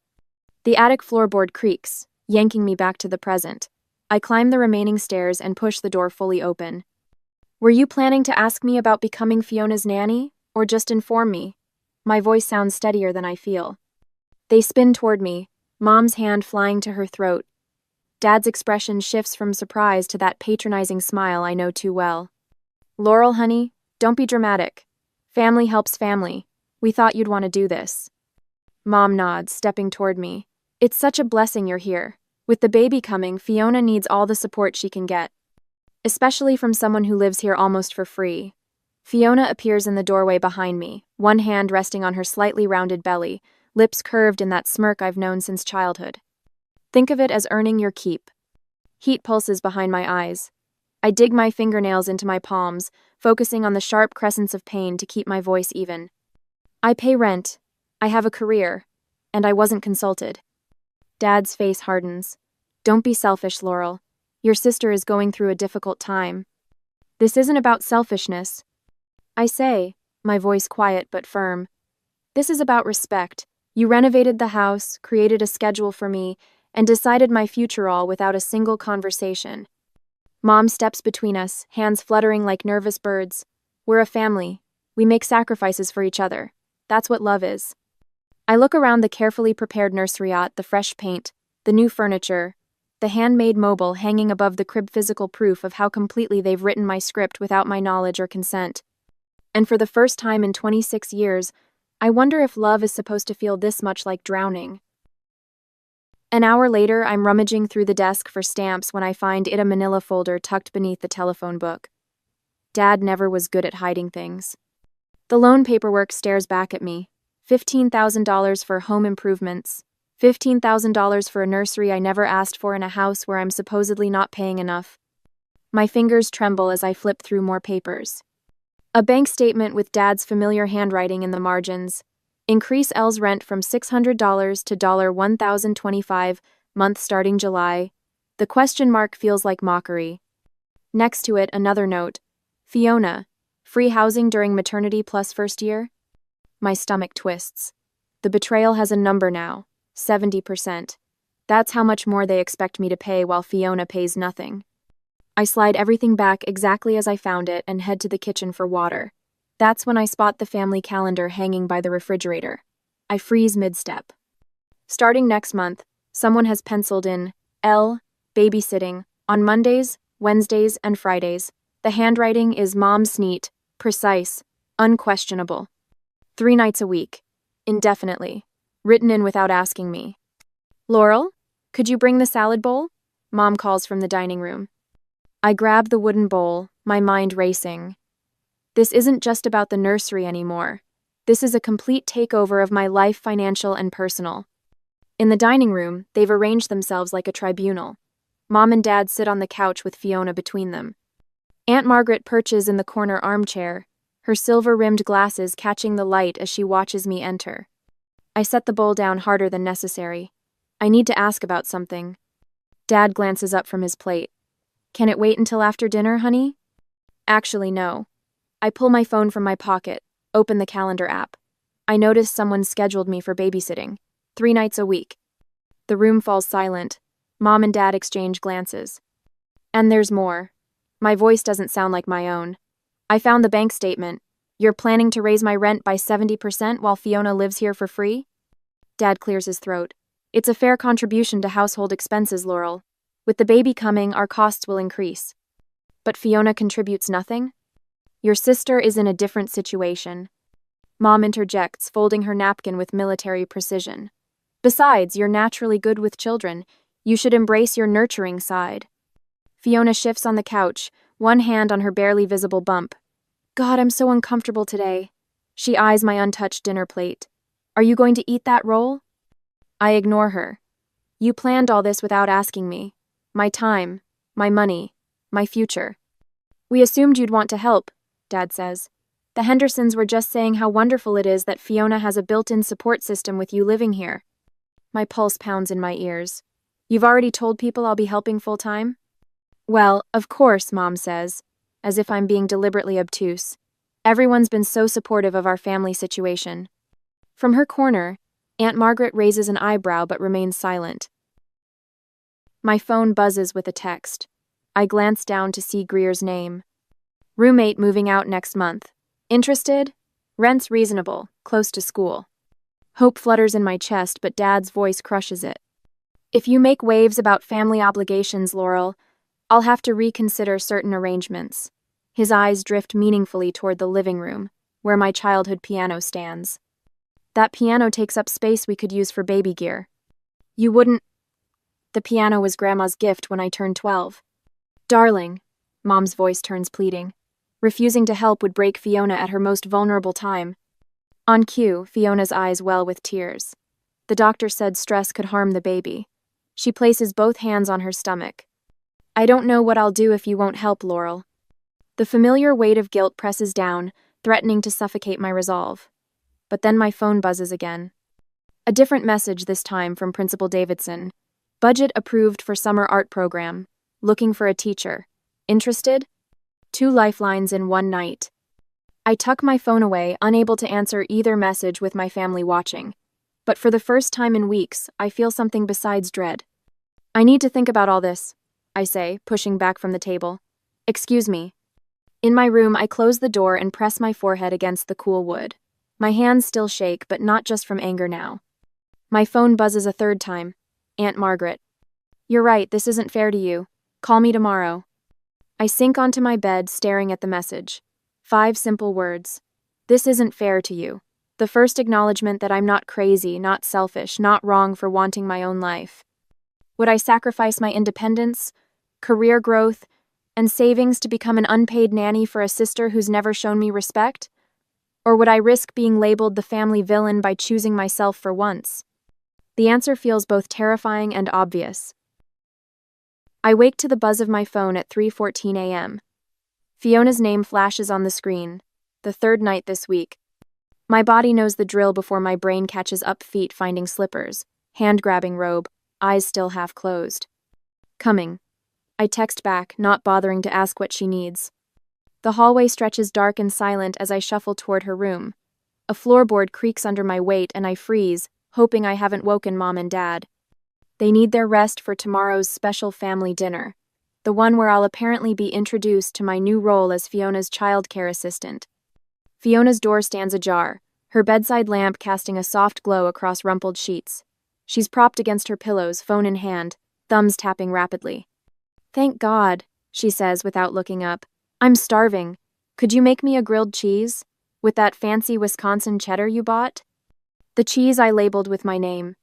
The attic floorboard creaks, yanking me back to the present. I climb the remaining stairs and push the door fully open. "Were you planning to ask me about becoming Fiona's nanny, or just inform me?" My voice sounds steadier than I feel. They spin toward me, Mom's hand flying to her throat. Dad's expression shifts from surprise to that patronizing smile I know too well. "Laurel, honey, don't be dramatic. Family helps family. We thought you'd want to do this." Mom nods, stepping toward me. "It's such a blessing you're here. With the baby coming, Fiona needs all the support she can get. Especially from someone who lives here almost for free." Fiona appears in the doorway behind me, one hand resting on her slightly rounded belly, lips curved in that smirk I've known since childhood. Think of it as earning your keep. Heat pulses behind my eyes. I dig my fingernails into my palms, focusing on the sharp crescents of pain to keep my voice even. "I pay rent. I have a career. And I wasn't consulted." Dad's face hardens. "Don't be selfish, Laurel. Your sister is going through a difficult time." "This isn't about selfishness," I say, my voice quiet but firm. "This is about respect. You renovated the house, created a schedule for me, and decided my future all without a single conversation." Mom steps between us, hands fluttering like nervous birds. "We're a family. We make sacrifices for each other. That's what love is." I look around the carefully prepared nurseryette, the fresh paint, the new furniture, the handmade mobile hanging above the crib, physical proof of how completely they've written my script without my knowledge or consent. And for the first time in 26 years, I wonder if love is supposed to feel this much like drowning. An hour later, I'm rummaging through the desk for stamps when I find a manila folder tucked beneath the telephone book. Dad never was good at hiding things. The loan paperwork stares back at me. $15,000 for home improvements. $15,000 for a nursery I never asked for in a house where I'm supposedly not paying enough. My fingers tremble as I flip through more papers. A bank statement with Dad's familiar handwriting in the margins. Increase L's rent from $600 to $1,025, month starting July. The question mark feels like mockery. Next to it, another note. Fiona, free housing during maternity plus first year? My stomach twists. The betrayal has a number now, 70%. That's how much more they expect me to pay while Fiona pays nothing. I slide everything back exactly as I found it and head to the kitchen for water. That's when I spot the family calendar hanging by the refrigerator. I freeze mid-step. Starting next month, someone has penciled in L, babysitting, on Mondays, Wednesdays, and Fridays. The handwriting is Mom's neat, precise, unquestionable. 3 nights a week, indefinitely, written in without asking me. "Laurel, could you bring the salad bowl?" Mom calls from the dining room. I grab the wooden bowl, my mind racing. This isn't just about the nursery anymore. This is a complete takeover of my life, financial and personal. In the dining room, they've arranged themselves like a tribunal. Mom and Dad sit on the couch with Fiona between them. Aunt Margaret perches in the corner armchair, her silver-rimmed glasses catching the light as she watches me enter. I set the bowl down harder than necessary. I need to ask about something. Dad glances up from his plate. "Can it wait until after dinner, honey?" Actually, no. I pull my phone from my pocket, open the calendar app. I notice someone scheduled me for babysitting, 3 nights a week. The room falls silent. Mom and Dad exchange glances. And there's more. My voice doesn't sound like my own. I found the bank statement. You're planning to raise my rent by 70% while Fiona lives here for free? Dad clears his throat. It's a fair contribution to household expenses, Laurel. With the baby coming, our costs will increase. But Fiona contributes nothing? Your sister is in a different situation. Mom interjects, folding her napkin with military precision. Besides, you're naturally good with children. You should embrace your nurturing side. Fiona shifts on the couch, one hand on her barely visible bump. God, I'm so uncomfortable today. She eyes my untouched dinner plate. Are you going to eat that roll? I ignore her. You planned all this without asking me. My time, my money, my future. We assumed you'd want to help, Dad says. The Hendersons were just saying how wonderful it is that Fiona has a built-in support system with you living here. My pulse pounds in my ears. You've already told people I'll be helping full-time? Well, of course, Mom says, as if I'm being deliberately obtuse. Everyone's been so supportive of our family situation. From her corner, Aunt Margaret raises an eyebrow but remains silent. My phone buzzes with a text. I glance down to see Greer's name. Roommate moving out next month. Interested? Rent's reasonable, close to school. Hope flutters in my chest, but Dad's voice crushes it. If you make waves about family obligations, Laurel, I'll have to reconsider certain arrangements. His eyes drift meaningfully toward the living room, where my childhood piano stands. That piano takes up space we could use for baby gear. You wouldn't... The piano was Grandma's gift when I turned 12. Darling, Mom's voice turns pleading. Refusing to help would break Fiona at her most vulnerable time. On cue, Fiona's eyes well with tears. The doctor said stress could harm the baby. She places both hands on her stomach. I don't know what I'll do if you won't help, Laurel. The familiar weight of guilt presses down, threatening to suffocate my resolve. But then my phone buzzes again. A different message this time from Principal Davidson. Budget approved for summer art program. Looking for a teacher. Interested? 2 lifelines in one night. I tuck my phone away, unable to answer either message with my family watching. But for the first time in weeks, I feel something besides dread. I need to think about all this, I say, pushing back from the table. Excuse me. In my room, I close the door and press my forehead against the cool wood. My hands still shake, but not just from anger now. My phone buzzes a third time. Aunt Margaret. You're right, this isn't fair to you. Call me tomorrow. I sink onto my bed, staring at the message. 5 simple words. This isn't fair to you. The first acknowledgement that I'm not crazy, not selfish, not wrong for wanting my own life. Would I sacrifice my independence, career growth, and savings to become an unpaid nanny for a sister who's never shown me respect? Or would I risk being labeled the family villain by choosing myself for once? The answer feels both terrifying and obvious. I wake to the buzz of my phone at 3:14 a.m. Fiona's name flashes on the screen, the 3rd night this week. My body knows the drill before my brain catches up, feet finding slippers, hand-grabbing robe, eyes still half closed. Coming. I text back, not bothering to ask what she needs. The hallway stretches dark and silent as I shuffle toward her room. A floorboard creaks under my weight and I freeze, hoping I haven't woken Mom and Dad. They need their rest for tomorrow's special family dinner, the one where I'll apparently be introduced to my new role as Fiona's childcare assistant. Fiona's door stands ajar, her bedside lamp casting a soft glow across rumpled sheets. She's propped against her pillows, phone in hand, thumbs tapping rapidly. Thank God, she says without looking up. I'm starving. Could you make me a grilled cheese? With that fancy Wisconsin cheddar you bought? The cheese I labeled with my name.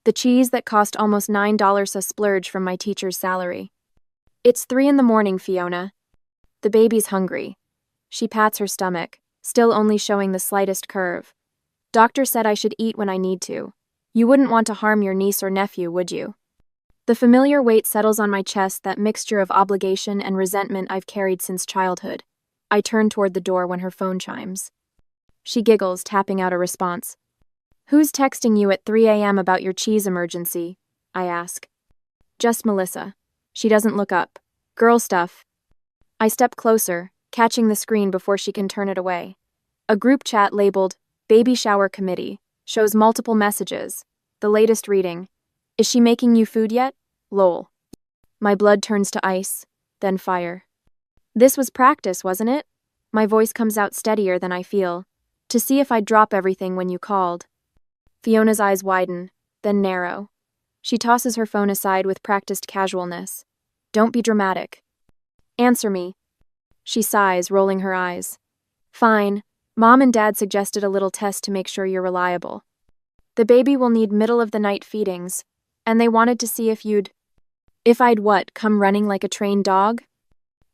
The cheese that cost almost $9 a splurge from my teacher's salary. It's 3 a.m, Fiona. The baby's hungry. She pats her stomach, still only showing the slightest curve. Doctor said I should eat when I need to. You wouldn't want to harm your niece or nephew, would you? The familiar weight settles on my chest, that mixture of obligation and resentment I've carried since childhood. I turn toward the door when her phone chimes. She giggles, tapping out a response. Who's texting you at 3 a.m. about your cheese emergency? I ask. Just Melissa. She doesn't look up. Girl stuff. I step closer, catching the screen before she can turn it away. A group chat labeled Baby Shower Committee shows multiple messages. The latest reading. Is she making you food yet? Lol. My blood turns to ice, then fire. This was practice, wasn't it? My voice comes out steadier than I feel. To see if I'd drop everything when you called. Fiona's eyes widen, then narrow. She tosses her phone aside with practiced casualness. Don't be dramatic. Answer me. She sighs, rolling her eyes. Fine. Mom and Dad suggested a little test to make sure you're reliable. The baby will need middle-of-the-night feedings, and they wanted to see if I'd what, come running like a trained dog?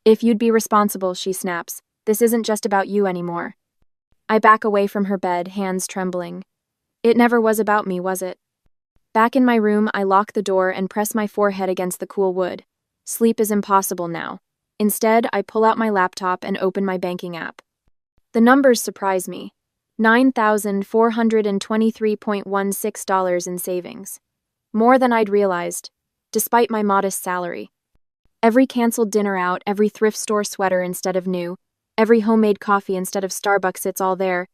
If you'd be responsible, she snaps. This isn't just about you anymore. I back away from her bed, hands trembling. It never was about me, was it? Back in my room, I lock the door and press my forehead against the cool wood. Sleep is impossible now. Instead, I pull out my laptop and open my banking app. The numbers surprise me. $9,423.16 in savings. More than I'd realized, despite my modest salary. Every canceled dinner out, every thrift store sweater instead of new, every homemade coffee instead of Starbucks, it's all there,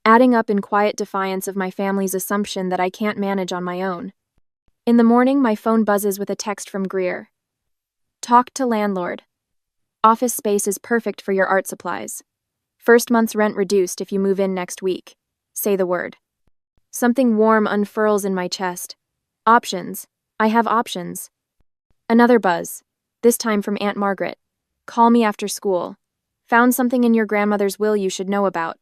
adding up in quiet defiance of my family's assumption that I can't manage on my own. In the morning, my phone buzzes with a text from Greer. Talk to landlord. Office space is perfect for your art supplies. First month's rent reduced if you move in next week. Say the word. Something warm unfurls in my chest. Options. I have options. Another buzz. This time from Aunt Margaret. Call me after school. Found something in your grandmother's will you should know about.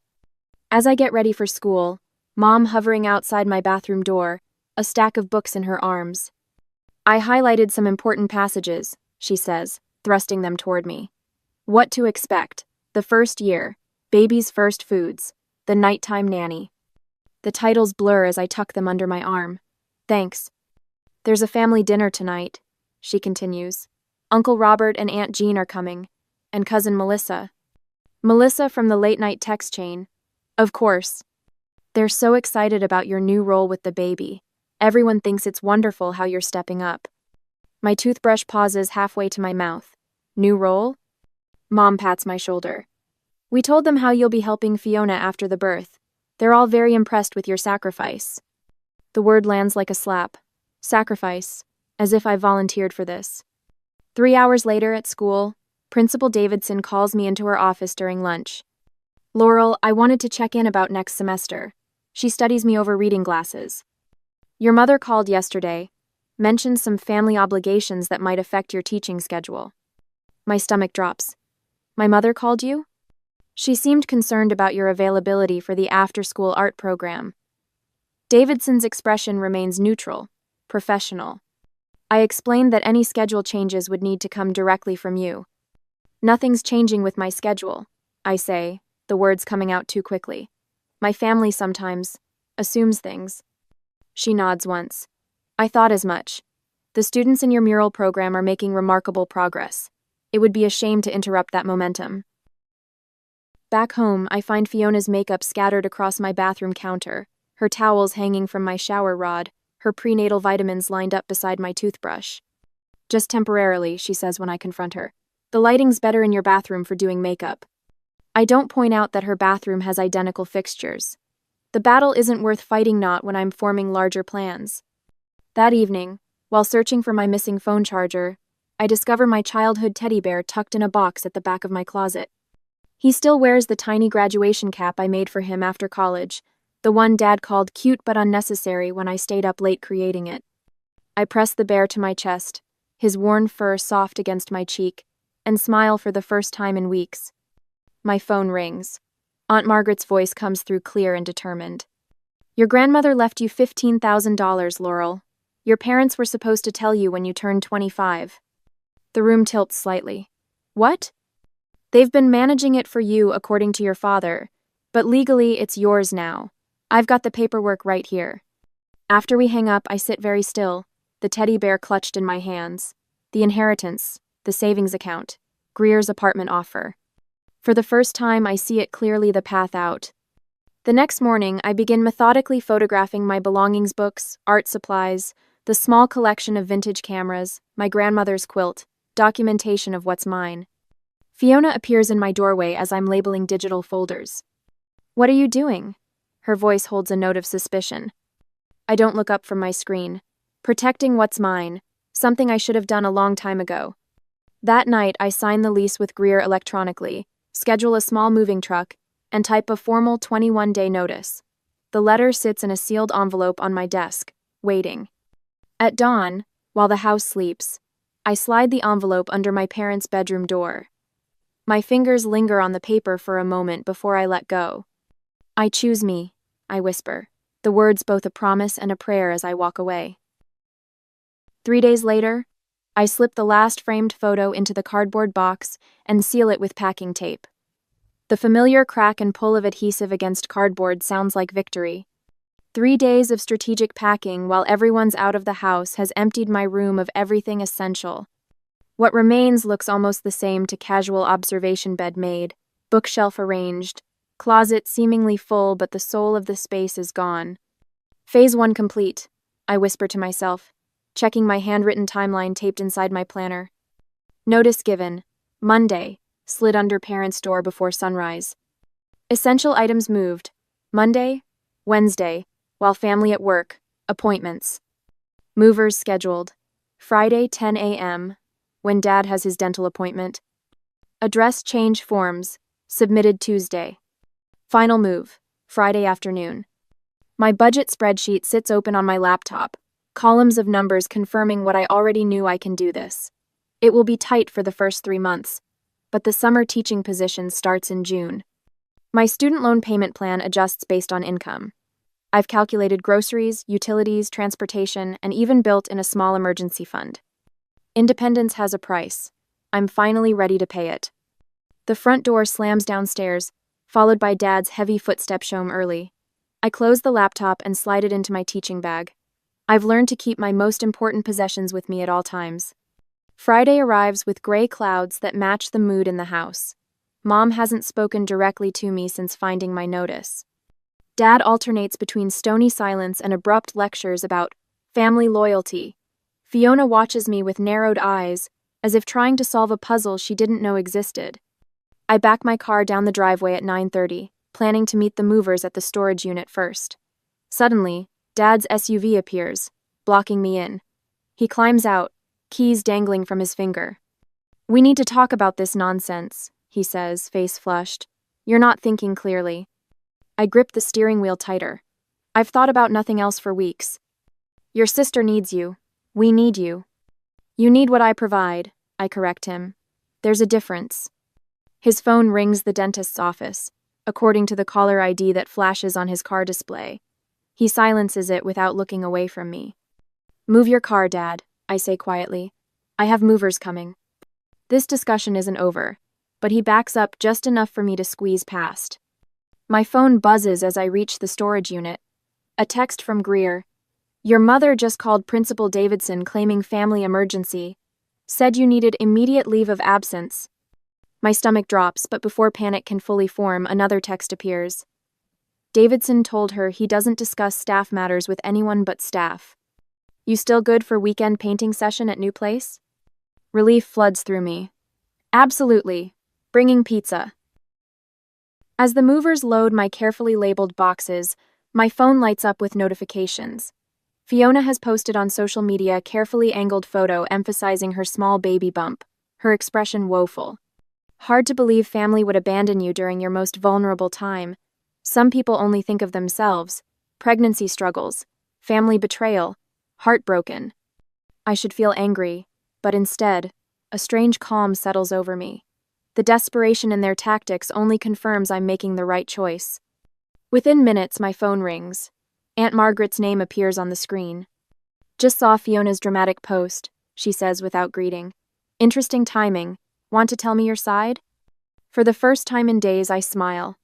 As I get ready for school, Mom hovering outside my bathroom door, a stack of books in her arms. I highlighted some important passages, she says, thrusting them toward me. What to expect. The first year. Baby's first foods. The nighttime nanny. The titles blur as I tuck them under my arm. Thanks. There's a family dinner tonight, she continues. Uncle Robert and Aunt Jean are coming, and cousin Melissa. Melissa from the late-night text chain. Of course. They're so excited about your new role with the baby. Everyone thinks it's wonderful how you're stepping up. My toothbrush pauses halfway to my mouth. New role? Mom pats my shoulder. We told them how you'll be helping Fiona after the birth. They're all very impressed with your sacrifice. The word lands like a slap. Sacrifice. As if I volunteered for this. 3 hours later at school, Principal Davidson calls me into her office during lunch. Laurel, I wanted to check in about next semester. She studies me over reading glasses. Your mother called yesterday, mentioned some family obligations that might affect your teaching schedule. My stomach drops. My mother called you? She seemed concerned about your availability for the after-school art program. Davidson's expression remains neutral, professional. I explained that any schedule changes would need to come directly from you. Nothing's changing with my schedule, I say, the words coming out too quickly. My family sometimes assumes things. She nods once. I thought as much. The students in your mural program are making remarkable progress. It would be a shame to interrupt that momentum. Back home, I find Fiona's makeup scattered across my bathroom counter, her towels hanging from my shower rod, her prenatal vitamins lined up beside my toothbrush. Just temporarily, she says when I confront her. The lighting's better in your bathroom for doing makeup. I don't point out that her bathroom has identical fixtures. The battle isn't worth fighting not when I'm forming larger plans. That evening, while searching for my missing phone charger, I discover my childhood teddy bear tucked in a box at the back of my closet. He still wears the tiny graduation cap I made for him after college, the one Dad called cute but unnecessary when I stayed up late creating it. I press the bear to my chest, his worn fur soft against my cheek, and smile for the first time in weeks. My phone rings. Aunt Margaret's voice comes through clear and determined. Your grandmother left you $15,000, Laurel. Your parents were supposed to tell you when you turned 25. The room tilts slightly. What? They've been managing it for you according to your father, but legally it's yours now. I've got the paperwork right here. After we hang up, I sit very still, the teddy bear clutched in my hands. The inheritance, the savings account, Greer's apartment offer. For the first time, I see it clearly, the path out. The next morning, I begin methodically photographing my belongings, books, art supplies, the small collection of vintage cameras, my grandmother's quilt, documentation of what's mine. Fiona appears in my doorway as I'm labeling digital folders. What are you doing? Her voice holds a note of suspicion. I don't look up from my screen. Protecting what's mine, something I should have done a long time ago. That night, I sign the lease with Greer electronically, schedule a small moving truck, and type a formal 21-day notice. The letter sits in a sealed envelope on my desk, waiting. At dawn, while the house sleeps, I slide the envelope under my parents' bedroom door. My fingers linger on the paper for a moment before I let go. "I choose me," I whisper, the words both a promise and a prayer as I walk away. 3 days later, I slip the last framed photo into the cardboard box and seal it with packing tape. The familiar crack and pull of adhesive against cardboard sounds like victory. 3 days of strategic packing while everyone's out of the house has emptied my room of everything essential. What remains looks almost the same to casual observation: bed made, bookshelf arranged, closet seemingly full, but the soul of the space is gone. Phase 1 complete, I whisper to myself, checking my handwritten timeline taped inside my planner. Notice given: Monday, slid under parents' door before sunrise. Essential items moved: Monday, Wednesday, while family at work, appointments. Movers scheduled: Friday 10 a.m., when Dad has his dental appointment. Address change forms, submitted Tuesday. Final move, Friday afternoon. My budget spreadsheet sits open on my laptop, columns of numbers confirming what I already knew: I can do this. It will be tight for the first 3 months, but the summer teaching position starts in June. My student loan payment plan adjusts based on income. I've calculated groceries, utilities, transportation, and even built in a small emergency fund. Independence has a price. I'm finally ready to pay it. The front door slams downstairs, followed by Dad's heavy footsteps home early. I close the laptop and slide it into my teaching bag. I've learned to keep my most important possessions with me at all times. Friday arrives with gray clouds that match the mood in the house. Mom hasn't spoken directly to me since finding my notice. Dad alternates between stony silence and abrupt lectures about family loyalty. Fiona watches me with narrowed eyes, as if trying to solve a puzzle she didn't know existed. I back my car down the driveway at 9:30, planning to meet the movers at the storage unit first. Suddenly, Dad's SUV appears, blocking me in. He climbs out, keys dangling from his finger. "We need to talk about this nonsense," he says, face flushed. "You're not thinking clearly." I grip the steering wheel tighter. "I've thought about nothing else for weeks. Your sister needs you. We need you." "You need what I provide," I correct him. "There's a difference." His phone rings the dentist's office, according to the caller ID that flashes on his car display. He silences it without looking away from me. "Move your car, Dad," I say quietly. "I have movers coming." This discussion isn't over, but he backs up just enough for me to squeeze past. My phone buzzes as I reach the storage unit. A text from Greer. "Your mother just called Principal Davidson claiming family emergency. Said you needed immediate leave of absence." My stomach drops, but before panic can fully form, another text appears. Davidson told her he doesn't discuss staff matters with anyone but staff. "You still good for weekend painting session at new place?" Relief floods through me. "Absolutely. Bringing pizza." As the movers load my carefully labeled boxes, my phone lights up with notifications. Fiona has posted on social media a carefully angled photo emphasizing her small baby bump, her expression woeful. Hard to believe family would abandon you during your most vulnerable time. Some people only think of themselves. Pregnancy struggles, family betrayal, heartbroken. I should feel angry, but instead, a strange calm settles over me. The desperation in their tactics only confirms I'm making the right choice. Within minutes, my phone rings. Aunt Margaret's name appears on the screen. "Just saw Fiona's dramatic post," she says without greeting. "Interesting timing. Want to tell me your side?" For the first time in days, I smile.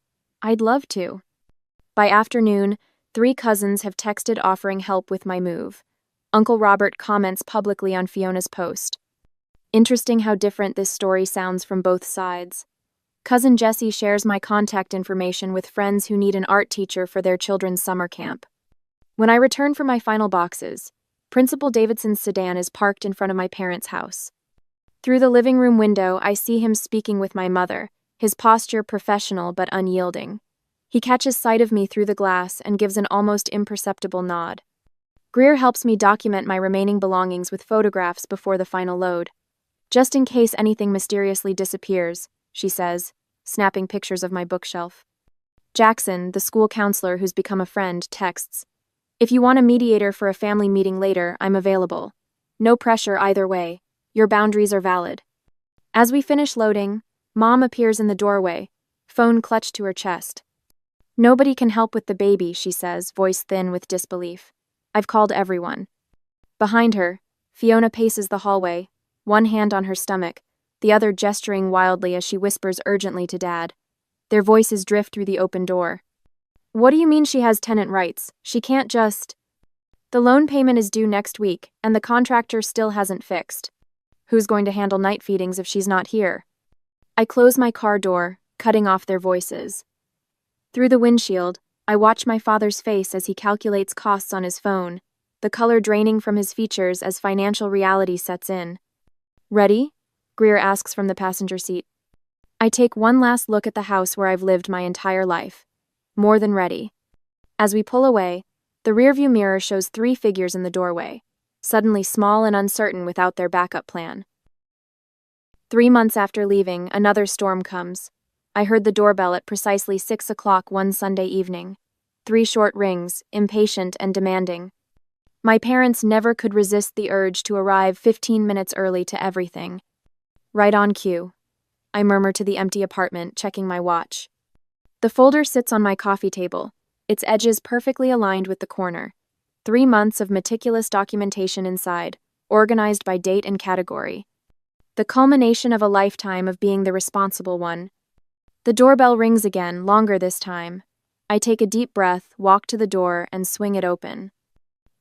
I'd love to. By afternoon, 3 cousins have texted offering help with my move. Uncle Robert comments publicly on Fiona's post. Interesting how different this story sounds from both sides. Cousin Jessie shares my contact information with friends who need an art teacher for their children's summer camp. When I return for my final boxes, Principal Davidson's sedan is parked in front of my parents' house. Through the living room window, I see him speaking with my mother, his posture professional but unyielding. He catches sight of me through the glass and gives an almost imperceptible nod. Greer helps me document my remaining belongings with photographs before the final load. Just in case anything mysteriously disappears, she says, snapping pictures of my bookshelf. Jackson, the school counselor who's become a friend, texts, "If you want a mediator for a family meeting later, I'm available. No pressure either way. Your boundaries are valid." As we finish loading, Mom appears in the doorway, phone clutched to her chest. "Nobody can help with the baby," she says, voice thin with disbelief. "I've called everyone." Behind her, Fiona paces the hallway, one hand on her stomach, the other gesturing wildly as she whispers urgently to Dad. Their voices drift through the open door. "What do you mean she has tenant rights? She can't just—" "The loan payment is due next week, and the contractor still hasn't fixed. Who's going to handle night feedings if she's not here?" I close my car door, cutting off their voices. Through the windshield, I watch my father's face as he calculates costs on his phone, the color draining from his features as financial reality sets in. "Ready?" Greer asks from the passenger seat. I take one last look at the house where I've lived my entire life. More than ready. As we pull away, the rearview mirror shows 3 figures in the doorway, suddenly small and uncertain without their backup plan. 3 months after leaving, another storm comes. I heard the doorbell at precisely 6 o'clock one Sunday evening. 3 short rings, impatient and demanding. My parents never could resist the urge to arrive 15 minutes early to everything. Right on cue. I murmur to the empty apartment, checking my watch. The folder sits on my coffee table, its edges perfectly aligned with the corner. 3 months of meticulous documentation inside, organized by date and category. The culmination of a lifetime of being the responsible one. The doorbell rings again, longer this time. I take a deep breath, walk to the door, and swing it open.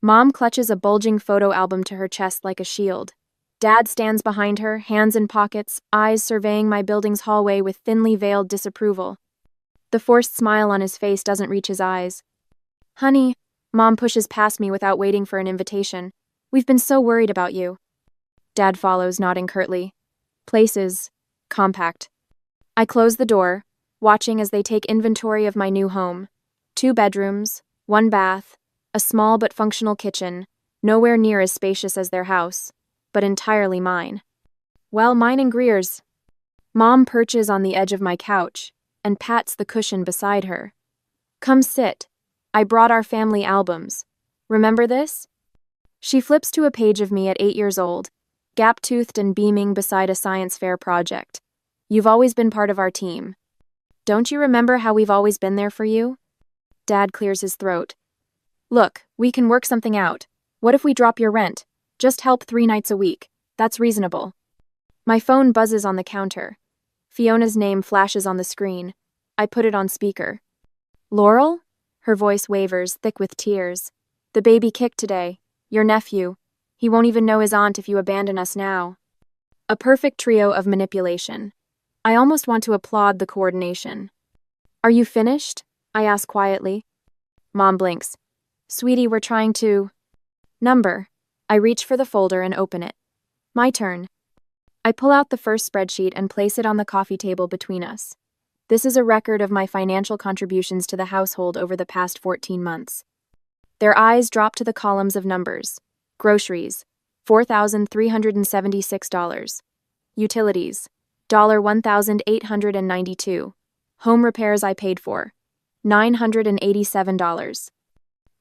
Mom clutches a bulging photo album to her chest like a shield. Dad stands behind her, hands in pockets, eyes surveying my building's hallway with thinly veiled disapproval. The forced smile on his face doesn't reach his eyes. "Honey," Mom pushes past me without waiting for an invitation. "We've been so worried about you." Dad follows, nodding curtly. Place is compact. I close the door, watching as they take inventory of my new home. 2 bedrooms, 1 bath, a small but functional kitchen, nowhere near as spacious as their house, but entirely mine. Well, mine and Greer's. Mom perches on the edge of my couch and pats the cushion beside her. "Come sit. I brought our family albums. Remember this?" She flips to a page of me at 8 years old, gap-toothed and beaming beside a science fair project. "You've always been part of our team. Don't you remember how we've always been there for you?" Dad clears his throat. "Look, we can work something out. What if we drop your rent? Just help 3 nights a week. That's reasonable." My phone buzzes on the counter. Fiona's name flashes on the screen. I put it on speaker. "Laurel?" Her voice wavers, thick with tears. "The baby kicked today. Your nephew. He won't even know his aunt if you abandon us now." A perfect trio of manipulation. I almost want to applaud the coordination. "Are you finished?" I ask quietly. Mom blinks. "Sweetie, we're trying to—" Number. I reach for the folder and open it. My turn. I pull out the first spreadsheet and place it on the coffee table between us. This is a record of my financial contributions to the household over the past 14 months. Their eyes drop to the columns of numbers. Groceries, $4,376. Utilities, $1,892. Home repairs I paid for, $987.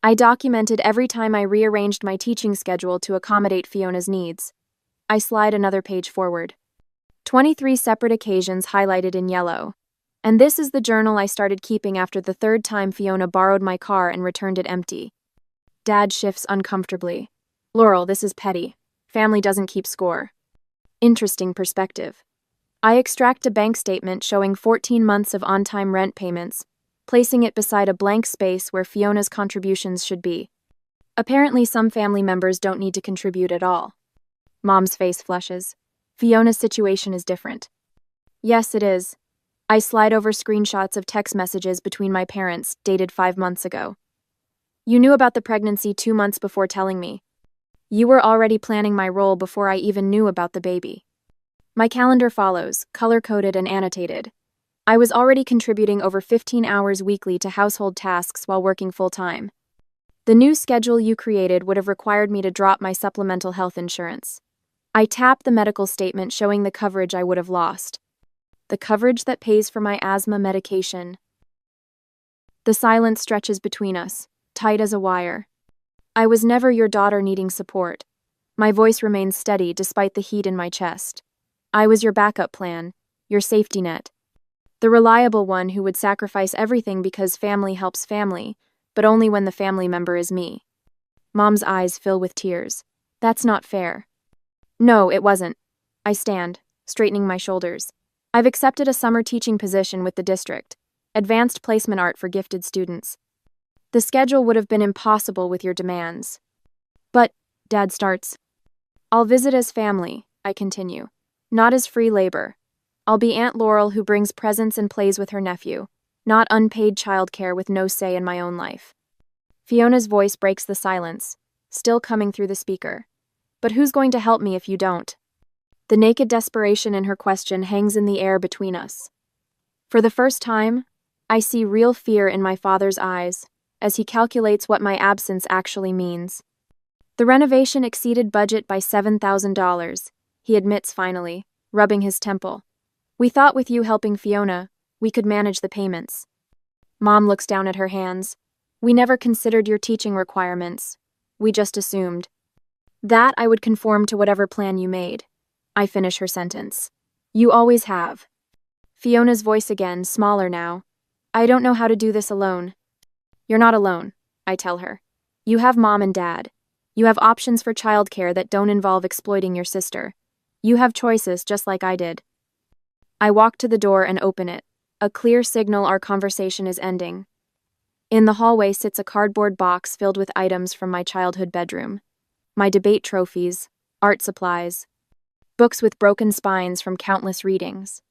I documented every time I rearranged my teaching schedule to accommodate Fiona's needs. I slide another page forward. 23 separate occasions highlighted in yellow. And this is the journal I started keeping after the 3rd time Fiona borrowed my car and returned it empty. Dad shifts uncomfortably. "Laurel, this is petty. Family doesn't keep score." Interesting perspective. I extract a bank statement showing 14 months of on-time rent payments, placing it beside a blank space where Fiona's contributions should be. Apparently, some family members don't need to contribute at all. Mom's face flushes. Fiona's situation is different. Yes, it is. I slide over screenshots of text messages between my parents, dated 5 months ago. "You knew about the pregnancy 2 months before telling me. You were already planning my role before I even knew about the baby." My calendar follows, color-coded and annotated. I was already contributing over 15 hours weekly to household tasks while working full-time. The new schedule you created would have required me to drop my supplemental health insurance. I tap the medical statement showing the coverage I would have lost. The coverage that pays for my asthma medication. The silence stretches between us, tight as a wire. I was never your daughter needing support. My voice remains steady despite the heat in my chest. I was your backup plan, your safety net. The reliable one who would sacrifice everything because family helps family, but only when the family member is me. Mom's eyes fill with tears. That's not fair. No, it wasn't. I stand, straightening my shoulders. I've accepted a summer teaching position with the district, advanced placement art for gifted students. The schedule would have been impossible with your demands. But, Dad starts. I'll visit as family, I continue, not as free labor. I'll be Aunt Laurel who brings presents and plays with her nephew, not unpaid childcare with no say in my own life. Fiona's voice breaks the silence, still coming through the speaker. But who's going to help me if you don't? The naked desperation in her question hangs in the air between us. For the first time, I see real fear in my father's eyes as he calculates what my absence actually means. The renovation exceeded budget by $7,000, he admits finally, rubbing his temple. We thought with you helping Fiona, we could manage the payments. Mom looks down at her hands. We never considered your teaching requirements. We just assumed. That I would conform to whatever plan you made. I finish her sentence. You always have. Fiona's voice again, smaller now. I don't know how to do this alone. You're not alone, I tell her. You have Mom and Dad. You have options for childcare that don't involve exploiting your sister. You have choices just like I did. I walk to the door and open it, a clear signal our conversation is ending. In the hallway sits a cardboard box filled with items from my childhood bedroom. My debate trophies, art supplies, books with broken spines from countless readings.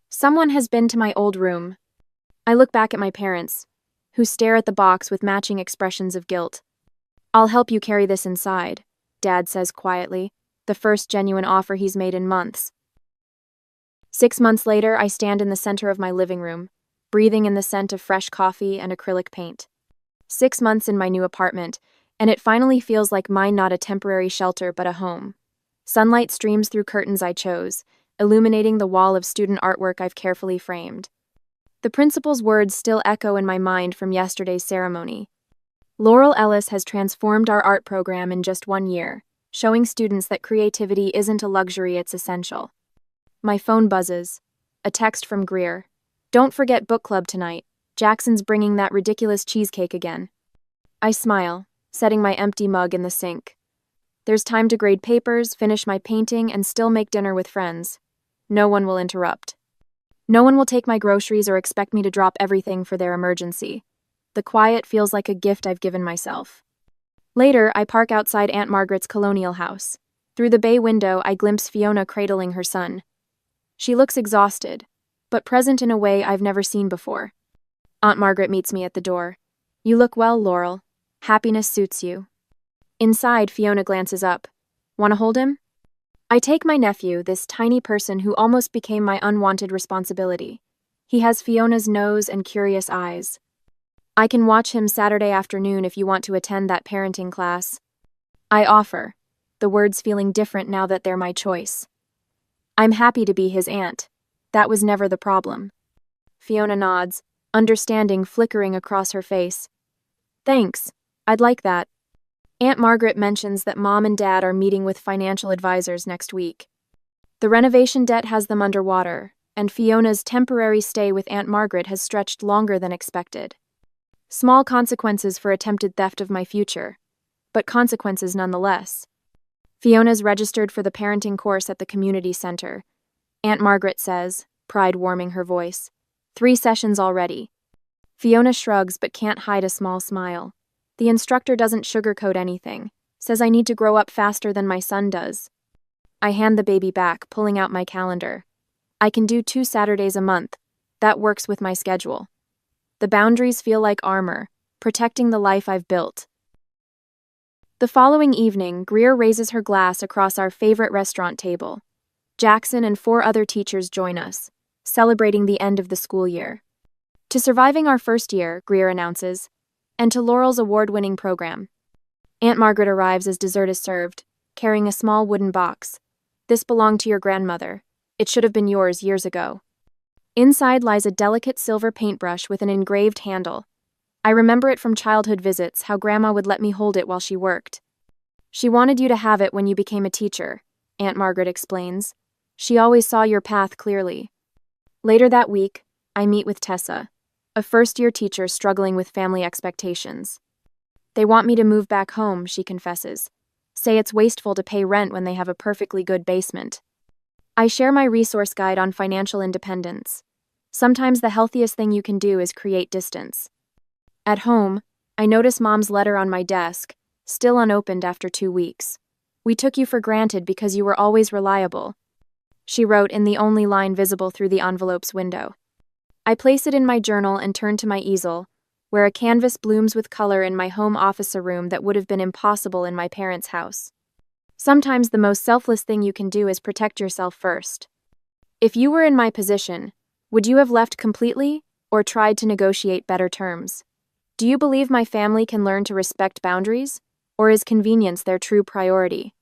Someone has been to my old room. I look back at my parents, who stare at the box with matching expressions of guilt. I'll help you carry this inside, Dad says quietly, the first genuine offer he's made in months. 6 months later, I stand in the center of my living room, breathing in the scent of fresh coffee and acrylic paint. 6 months in my new apartment, and it finally feels like mine, not a temporary shelter but a home. Sunlight streams through curtains I chose, illuminating the wall of student artwork I've carefully framed. The principal's words still echo in my mind from yesterday's ceremony. Laurel Ellis has transformed our art program in just 1 year, showing students that creativity isn't a luxury, it's essential. My phone buzzes. A text from Greer. Don't forget book club tonight. Jackson's bringing that ridiculous cheesecake again. I smile, setting my empty mug in the sink. There's time to grade papers, finish my painting, and still make dinner with friends. No one will interrupt. No one will take my groceries or expect me to drop everything for their emergency. The quiet feels like a gift I've given myself. Later, I park outside Aunt Margaret's colonial house. Through the bay window, I glimpse Fiona cradling her son. She looks exhausted, but present in a way I've never seen before. Aunt Margaret meets me at the door. You look well, Laurel. Happiness suits you. Inside, Fiona glances up. Want to hold him? I take my nephew, this tiny person who almost became my unwanted responsibility. He has Fiona's nose and curious eyes. I can watch him Saturday afternoon if you want to attend that parenting class. I offer, the words feeling different now that they're my choice. I'm happy to be his aunt. That was never the problem. Fiona nods, understanding flickering across her face. Thanks, I'd like that. Aunt Margaret mentions that Mom and Dad are meeting with financial advisors next week. The renovation debt has them underwater, and Fiona's temporary stay with Aunt Margaret has stretched longer than expected. Small consequences for attempted theft of my future, but consequences nonetheless. Fiona's registered for the parenting course at the community center. Aunt Margaret says, pride warming her voice. 3 sessions already. Fiona shrugs but can't hide a small smile. The instructor doesn't sugarcoat anything, says I need to grow up faster than my son does. I hand the baby back, pulling out my calendar. I can do 2 Saturdays a month. That works with my schedule. The boundaries feel like armor, protecting the life I've built. The following evening, Greer raises her glass across our favorite restaurant table. Jackson and 4 other teachers join us, celebrating the end of the school year. To surviving our first year, Greer announces, and to Laurel's award-winning program. Aunt Margaret arrives as dessert is served, carrying a small wooden box. This belonged to your grandmother. It should have been yours years ago. Inside lies a delicate silver paintbrush with an engraved handle. I remember it from childhood visits, how Grandma would let me hold it while she worked. She wanted you to have it when you became a teacher, Aunt Margaret explains. She always saw your path clearly. Later that week, I meet with Tessa, a first-year teacher struggling with family expectations. They want me to move back home, she confesses. Say it's wasteful to pay rent when they have a perfectly good basement. I share my resource guide on financial independence. Sometimes the healthiest thing you can do is create distance. At home, I notice Mom's letter on my desk, still unopened after 2 weeks. We took you for granted because you were always reliable, she wrote in the only line visible through the envelope's window. I place it in my journal and turn to my easel, where a canvas blooms with color in my home office, a room that would have been impossible in my parents' house. Sometimes the most selfless thing you can do is protect yourself first. If you were in my position, would you have left completely or tried to negotiate better terms? Do you believe my family can learn to respect boundaries, or is convenience their true priority?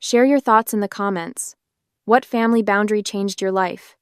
Share your thoughts in the comments. What family boundary changed your life?